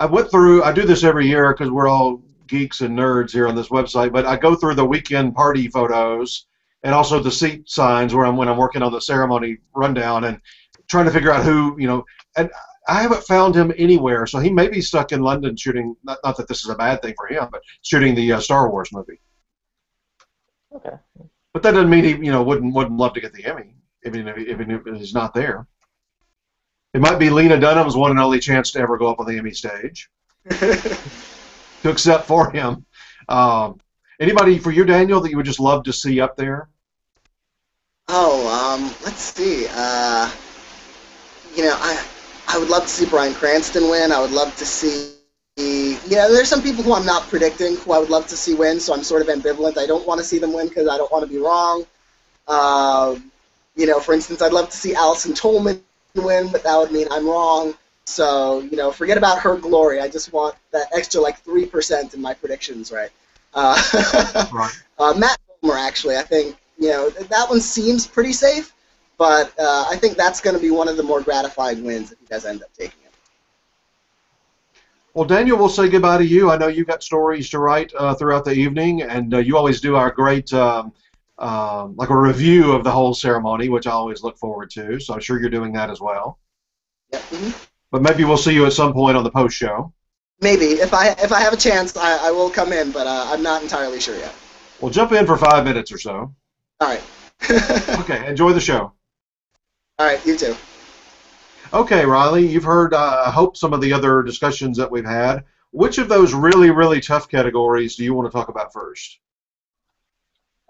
went through. I do this every year because we're all geeks and nerds here on this website. But I go through the weekend party photos and also the seat signs when I'm working on the ceremony rundown and trying to figure out who And I haven't found him anywhere, so he may be stuck in London shooting. Not that this is a bad thing for him, but shooting the Star Wars movie. Okay. But that doesn't mean he wouldn't love to get the Emmy. Even if he's not there. It might be Lena Dunham's one and only chance to ever go up on the Emmy stage. To accept for him. Anybody for you, Daniel, that you would just love to see up there? Let's see. I would love to see Bryan Cranston win. I would love to see. There's some people who I'm not predicting who I would love to see win, so I'm sort of ambivalent. I don't want to see them win because I don't want to be wrong. For instance, I'd love to see Alison Tolman win, but that would mean I'm wrong. So, forget about her glory. I just want that extra, 3% in my predictions, right? Right. Matt Bomer, actually, I think, that one seems pretty safe, but I think that's going to be one of the more gratifying wins if you guys end up taking it. Well, Daniel, we'll say goodbye to you. I know you've got stories to write throughout the evening, and you always do our great... like a review of the whole ceremony, which I always look forward to. So I'm sure you're doing that as well. Yep. Mm-hmm. But maybe we'll see you at some point on the post show. Maybe if I have a chance, I will come in, but I'm not entirely sure yet. We'll jump in for 5 minutes or so. All right. Okay. Enjoy the show. All right. You too. Okay, Riley. You've heard, I hope, some of the other discussions that we've had. Which of those really, really tough categories do you want to talk about first?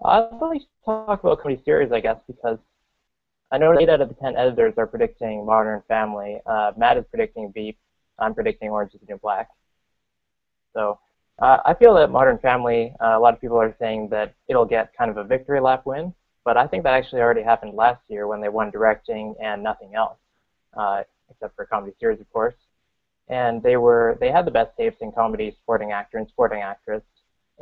I'd like to talk about comedy series, I guess, because I know 8 out of the 10 editors are predicting Modern Family. Matt is predicting Veep. I'm predicting Orange is the New Black. So I feel that Modern Family, a lot of people are saying that it'll get kind of a victory lap win, but I think that actually already happened last year when they won directing and nothing else, except for comedy series, of course. And they had the best tapes in comedy, supporting actor and supporting actress.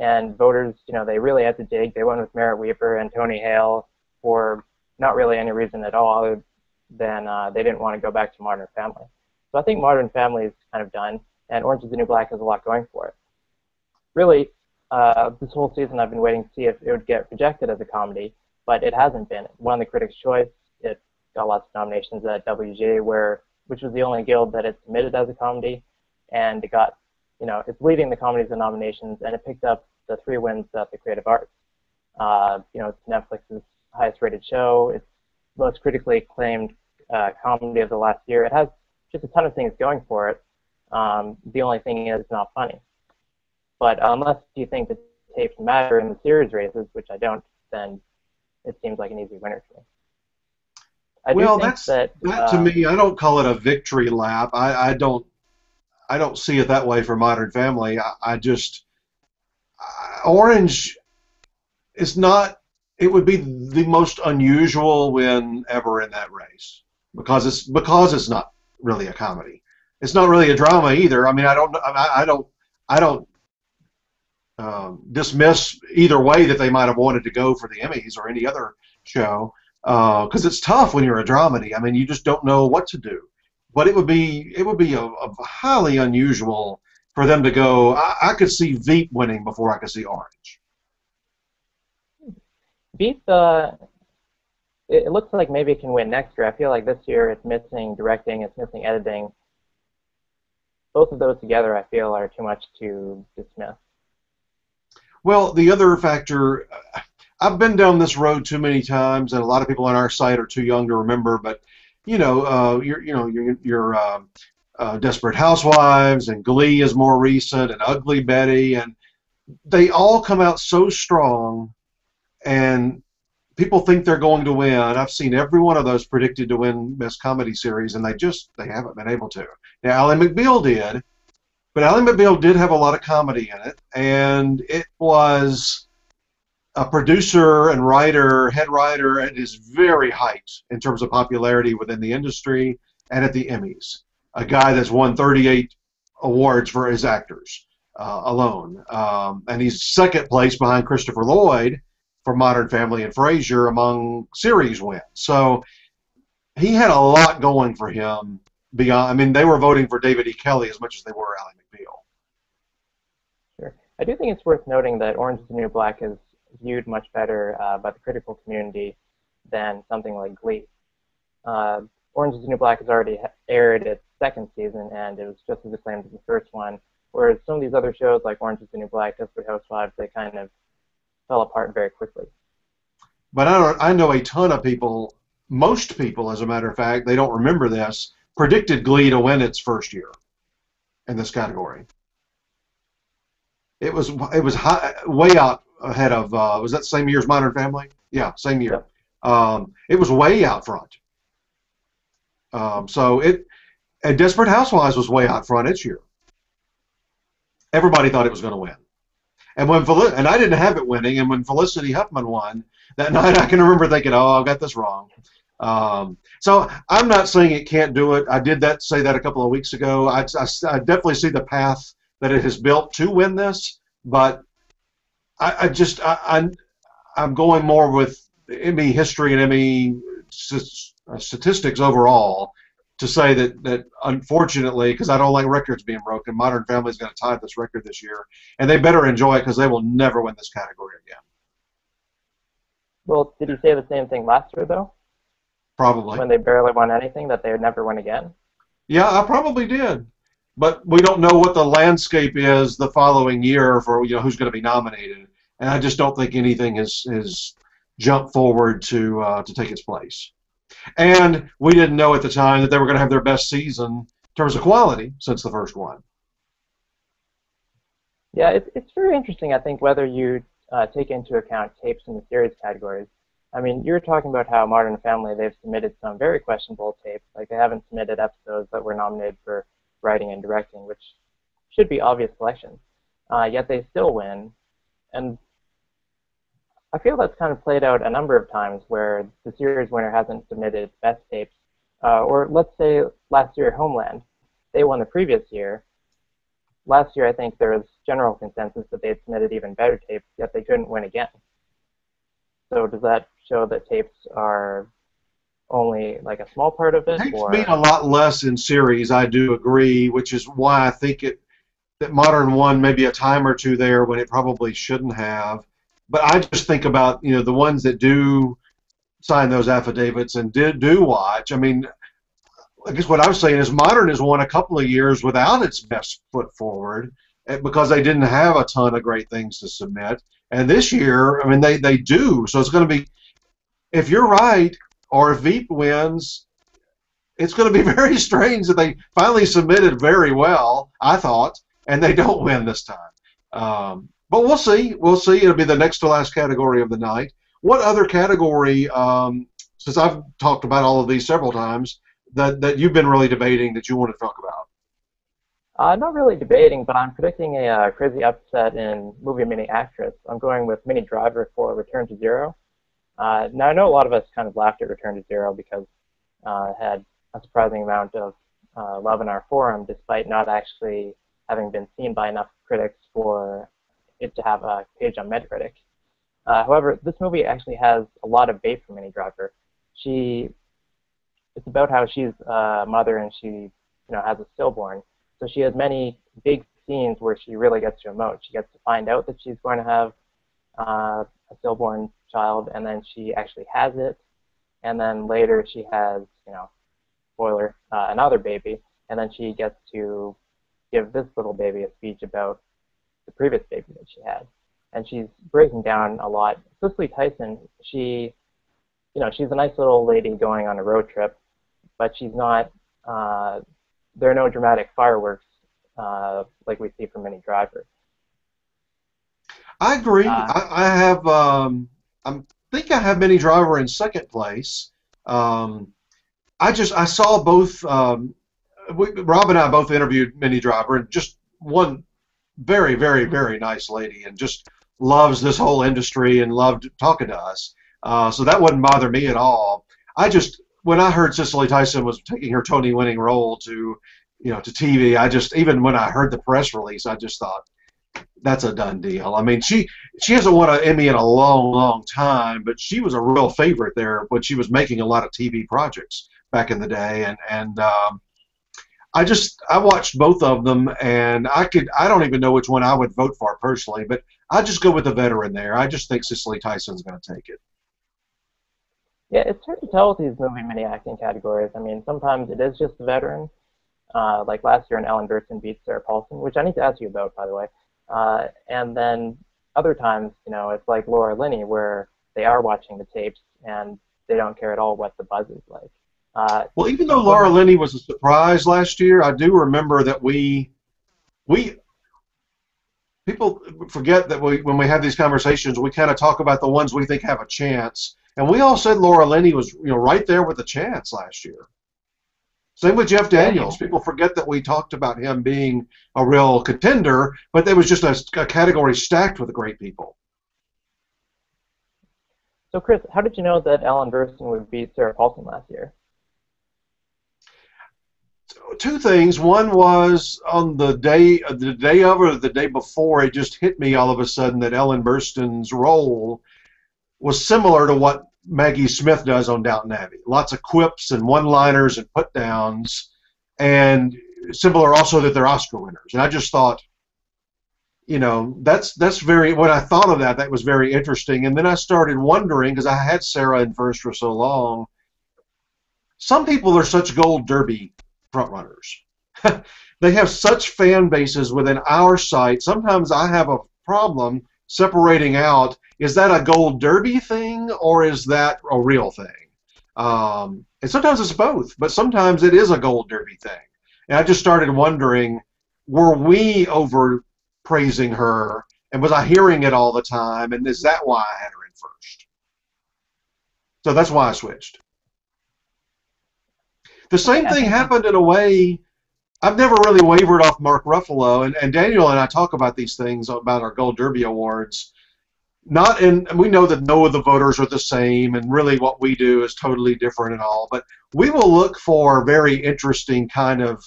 And voters, they really had to dig. They went with Merritt Wever and Tony Hale for not really any reason at all other than they didn't want to go back to Modern Family. So I think Modern Family is kind of done, and Orange is the New Black has a lot going for it. Really, this whole season I've been waiting to see if it would get rejected as a comedy, but it hasn't been. It won the Critics' Choice. It got lots of nominations at WGA, which was the only guild that it submitted as a comedy, and it got it's leading the comedies in nominations, and it picked up the 3 wins at the Creative Arts. It's Netflix's highest-rated show. It's most critically acclaimed comedy of the last year. It has just a ton of things going for it. The only thing is it's not funny. But unless you think the tapes matter in the series races, which I don't, then it seems like an easy winner to me. That to me, I don't call it a victory lap. I don't see it that way for Modern Family. Orange it's not. It would be the most unusual win ever in that race because it's not really a comedy. It's not really a drama either. I mean, I don't dismiss either way that they might have wanted to go for the Emmys or any other show because it's tough when you're a dramedy. I mean, you just don't know what to do. But it would be a highly unusual for them to go. I could see Veep winning before I could see Orange. Veep, it looks like maybe it can win next year. I feel like this year it's missing directing, it's missing editing. Both of those together, I feel, are too much to dismiss. Well, the other factor, I've been down this road too many times, and a lot of people on our site are too young to remember. But your Desperate Housewives and Glee is more recent, and Ugly Betty, and they all come out so strong, and people think they're going to win. I've seen every one of those predicted to win Best Comedy Series, and they haven't been able to. Now, Ally McBeal did, but Ally McBeal did have a lot of comedy in it, and it was a producer and head writer at his very height in terms of popularity within the industry and at the Emmys. A guy that's won 38 awards for his actors alone, and he's second place behind Christopher Lloyd for Modern Family and Frasier among series wins. So he had a lot going for him beyond. I mean, they were voting for David E. Kelley as much as they were Ally McBeal. Sure. I do think it's worth noting that Orange is the New Black is viewed much better by the critical community than something like Glee. Orange is the New Black has already aired its second season, and it was just as acclaimed as the first one, whereas some of these other shows like Orange is the New Black, Desperate Housewives, they kind of fell apart very quickly. But I know a ton of people, most people, as a matter of fact, they don't remember this, predicted Glee to win its first year in this category. It was way out ahead of, was that same year as Modern Family? Yeah, same year. Yep. It was way out front. And Desperate Housewives was way out front its year. Everybody thought it was going to win. And and I didn't have it winning, and when Felicity Huffman won that night, I can remember thinking, oh, I got this wrong. So I'm not saying it can't do it. I did say that a couple of weeks ago. I definitely see the path that it has built to win this, but I'm going more with Emmy history and Emmy statistics overall to say that unfortunately, because I don't like records being broken, Modern Family is going to tie this record this year, and they better enjoy it because they will never win this category again. Well, did you say the same thing last year, though? Probably. When they barely won anything, that they would never win again? Yeah, I probably did. But we don't know what the landscape is the following year for who's going to be nominated, and I just don't think anything has jumped forward to take its place. And we didn't know at the time that they were going to have their best season in terms of quality since the first one. Yeah, it's very interesting, I think, whether you take into account tapes in the series categories. I mean, you were talking about how Modern Family, they've submitted some very questionable tapes. Like, they haven't submitted episodes that were nominated for writing and directing, which should be obvious selections. Yet they still win. And I feel that's kind of played out a number of times where the series winner hasn't submitted best tapes. Or let's say last year, Homeland. They won the previous year. Last year, I think there was general consensus that they had submitted even better tapes, yet they couldn't win again. So does that show that tapes are only like a small part of it? Tapes mean a lot less in series, I do agree, which is why I think that Modern won maybe a time or two there when it probably shouldn't have. But I just think about the ones that do sign those affidavits and do watch. I mean, I guess what I was saying is Modern has won a couple of years without its best foot forward because they didn't have a ton of great things to submit. And this year, I mean, they do. So it's going to be, if you're right, or if Veep wins, it's going to be very strange that they finally submitted very well, I thought, and they don't win this time. But we'll see. We'll see. It'll be the next to last category of the night. What other category, since I've talked about all of these several times, that you've been really debating that you want to talk about? Not really debating, but I'm predicting a crazy upset in movie Minnie Actress. I'm going with Minnie Driver for Return to Zero. Now, I know a lot of us kind of laughed at Return to Zero because it had a surprising amount of love in our forum, despite not actually having been seen by enough critics for it to have a page on Metacritic. However, this movie actually has a lot of bait for Minnie Driver. It's about how she's a mother and she has a stillborn. So she has many big scenes where she really gets to emote. She gets to find out that she's going to have a stillborn child, and then she actually has it. And then later she has, spoiler, another baby. And then she gets to give this little baby a speech about the previous baby that she had. And she's breaking down a lot. Cicely Tyson, she's a nice little lady going on a road trip, but she's not, there are no dramatic fireworks like we see from Minnie Driver. I agree. I have, I think I have Minnie Driver in second place. I saw both, Rob and I both interviewed Minnie Driver, and just one very, very, very nice lady, and just loves this whole industry and loved talking to us. So that wouldn't bother me at all. When I heard Cicely Tyson was taking her Tony-winning role to TV, even when I heard the press release, I just thought, that's a done deal. I mean, she hasn't won an Emmy in a long, long time, but she was a real favorite there when she was making a lot of TV projects back in the day, and I watched both of them, and I don't even know which one I would vote for personally, but I just go with the veteran there. I just think Cicely Tyson's going to take it. Yeah, it's hard to tell with these movie mini acting categories. I mean, sometimes it is just the veteran. Like last year, Ellen Burstyn beat Sarah Paulson, which I need to ask you about, by the way. And then other times, it's like Laura Linney, where they are watching the tapes and they don't care at all what the buzz is like. Well, even though Laura Linney was a surprise last year, I do remember that people forget that when we have these conversations, we kind of talk about the ones we think have a chance, and we all said Laura Linney was right there with a chance last year. Same with Jeff Daniels. People forget that we talked about him being a real contender, but there was just a category stacked with great people. So, Chris, how did you know that Ellen Burstyn would beat Sarah Paulson last year? Two things. One was on the day of or the day before, it just hit me all of a sudden that Ellen Burstyn's role was similar to what Maggie Smith does on Downton Abbey. Lots of quips and one-liners and put-downs, and similar also that they're Oscar winners. And I just thought, that's very, when I thought of that was very interesting. And then I started wondering, because I had Sarah in first for so long, some people are such Gold Derby frontrunners. They have such fan bases within our site. Sometimes I have a problem separating out, is that a Gold Derby thing or is that a real thing? And sometimes it's both, but sometimes it is a Gold Derby thing. And I just started wondering, were we overpraising her, and was I hearing it all the time, and is that why I had her in first? So that's why I switched. The same thing happened in a way. I've never really wavered off Mark Ruffalo, and Daniel and I talk about these things about our Gold Derby Awards. We know that no of the voters are the same, and really what we do is totally different and all, but we will look for very interesting kind of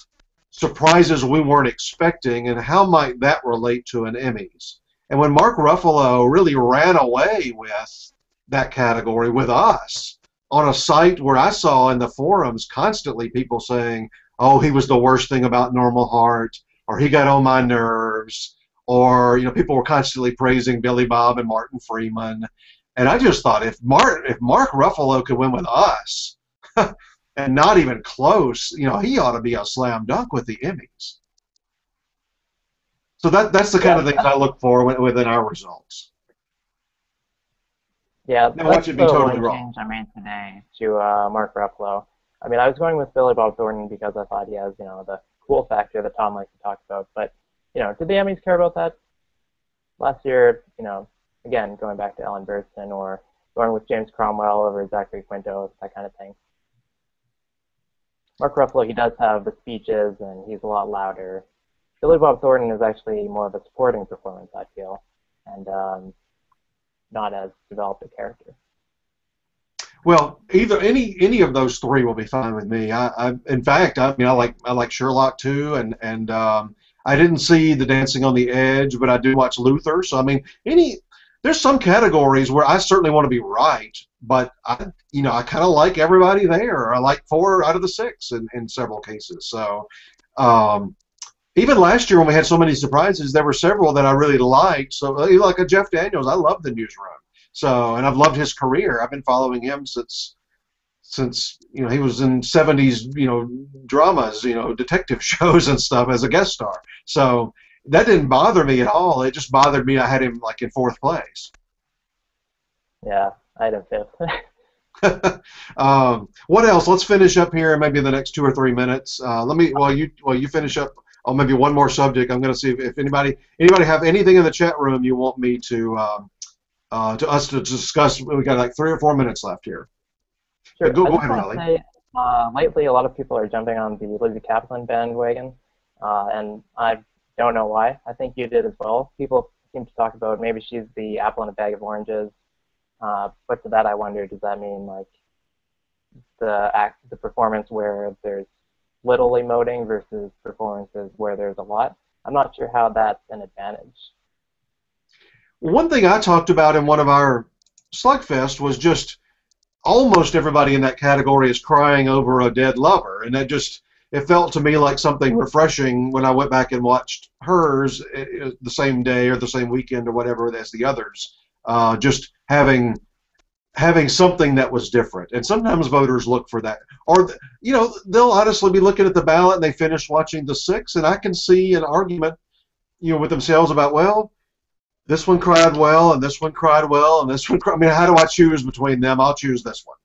surprises we weren't expecting, and how might that relate to an Emmys. And when Mark Ruffalo really ran away with that category with us, on a site where I saw in the forums constantly people saying, oh, he was the worst thing about Normal Heart, or he got on my nerves, or people were constantly praising Billy Bob and Martin Freeman. And I just thought, if Mark Ruffalo could win with us, and not even close, he ought to be a slam dunk with the Emmys. So that's the kind of things I look for within our results. Yeah, now, that's the totally change I made today to Mark Ruffalo. I mean, I was going with Billy Bob Thornton because I thought he has, the cool factor that Tom likes to talk about. But, did the Emmys care about that? Last year, again, going back to Ellen Burstyn or going with James Cromwell over Zachary Quinto, that kind of thing. Mark Ruffalo, he does have the speeches, and he's a lot louder. Billy Bob Thornton is actually more of a supporting performance, I feel, and not as developed a character. Well, either any of those three will be fine with me. In fact, I mean, I like Sherlock too, and I didn't see The Dancing on the Edge, but I do watch Luther. So I mean, there's some categories where I certainly want to be right, but I kind of like everybody there. I like 4 out of the 6 in several cases. So even last year when we had so many surprises, there were several that I really liked. So like a Jeff Daniels, I love The Newsroom. So, and I've loved his career. I've been following him since he was in 70s, dramas, detective shows and stuff as a guest star. So that didn't bother me at all. It just bothered me I had him like in 4th place. Yeah, I had him 5th. What else? Let's finish up here in maybe the next 2 or 3 minutes. While you finish up on maybe one more subject, I'm going to see if anybody have anything in the chat room you want me to us to discuss. We got like 3 or 4 minutes left here. Sure. Go ahead, Riley. Lately, a lot of people are jumping on the Lizzie Kaplan bandwagon, and I don't know why. I think you did as well. People seem to talk about maybe she's the apple in a bag of oranges, but to that I wonder, does that mean like the performance where there's little emoting versus performances where there's a lot? I'm not sure how that's an advantage. One thing I talked about in one of our Slugfest was just almost everybody in that category is crying over a dead lover, and it felt to me like something refreshing when I went back and watched hers the same day or the same weekend or whatever as the others, just having something that was different. And sometimes voters look for that, or they'll honestly be looking at the ballot and they finish watching the 6, and I can see an argument with themselves about, well, this one cried well, and this one cried well, and this one cried. I mean, how do I choose between them? I'll choose this one.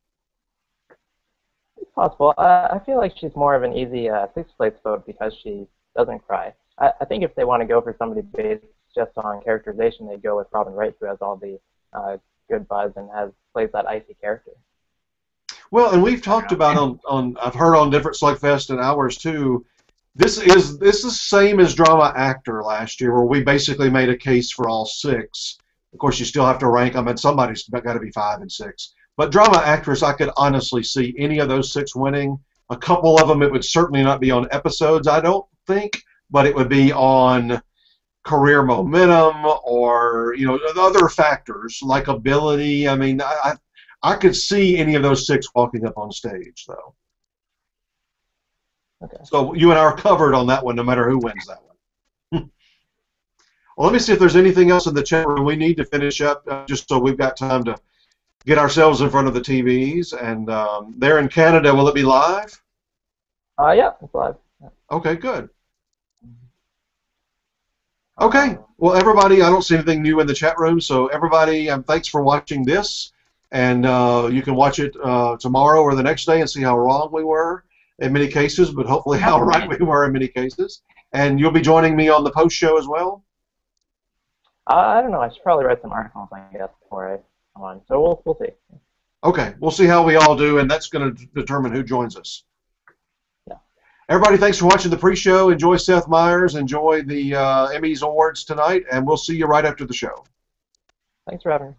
It's possible. I feel like she's more of an easy 6th place vote because she doesn't cry. I think if they want to go for somebody based just on characterization, they'd go with Robin Wright, who has all the good buzz and plays that icy character. Well, and we've talked about I've heard on different Slugfest and ours too. This is the same as Drama Actor last year, where we basically made a case for all 6. Of course, you still have to rank them, and somebody's got to be 5 and 6. But Drama Actress, I could honestly see any of those 6 winning. A couple of them, it would certainly not be on episodes, I don't think, but it would be on career momentum or other factors like ability. I mean, I could see any of those 6 walking up on stage, though. Okay. So you and I are covered on that one, no matter who wins that one. Well, let me see if there's anything else in the chat room we need to finish up, just so we've got time to get ourselves in front of the TVs. And there in Canada, will it be live? Yeah, it's live. Yeah. Okay, good. Okay, well, everybody, I don't see anything new in the chat room, so everybody, thanks for watching this. And you can watch it tomorrow or the next day and see how wrong we were in many cases, but hopefully how right we were in many cases. And you'll be joining me on the post show as well? I don't know. I should probably write some articles, I guess, before I come on. So we'll see. Okay, we'll see how we all do, and that's going to determine who joins us. Yeah. Everybody, thanks for watching the pre-show. Enjoy Seth Meyers. Enjoy the Emmys Awards tonight, and we'll see you right after the show. Thanks for having me.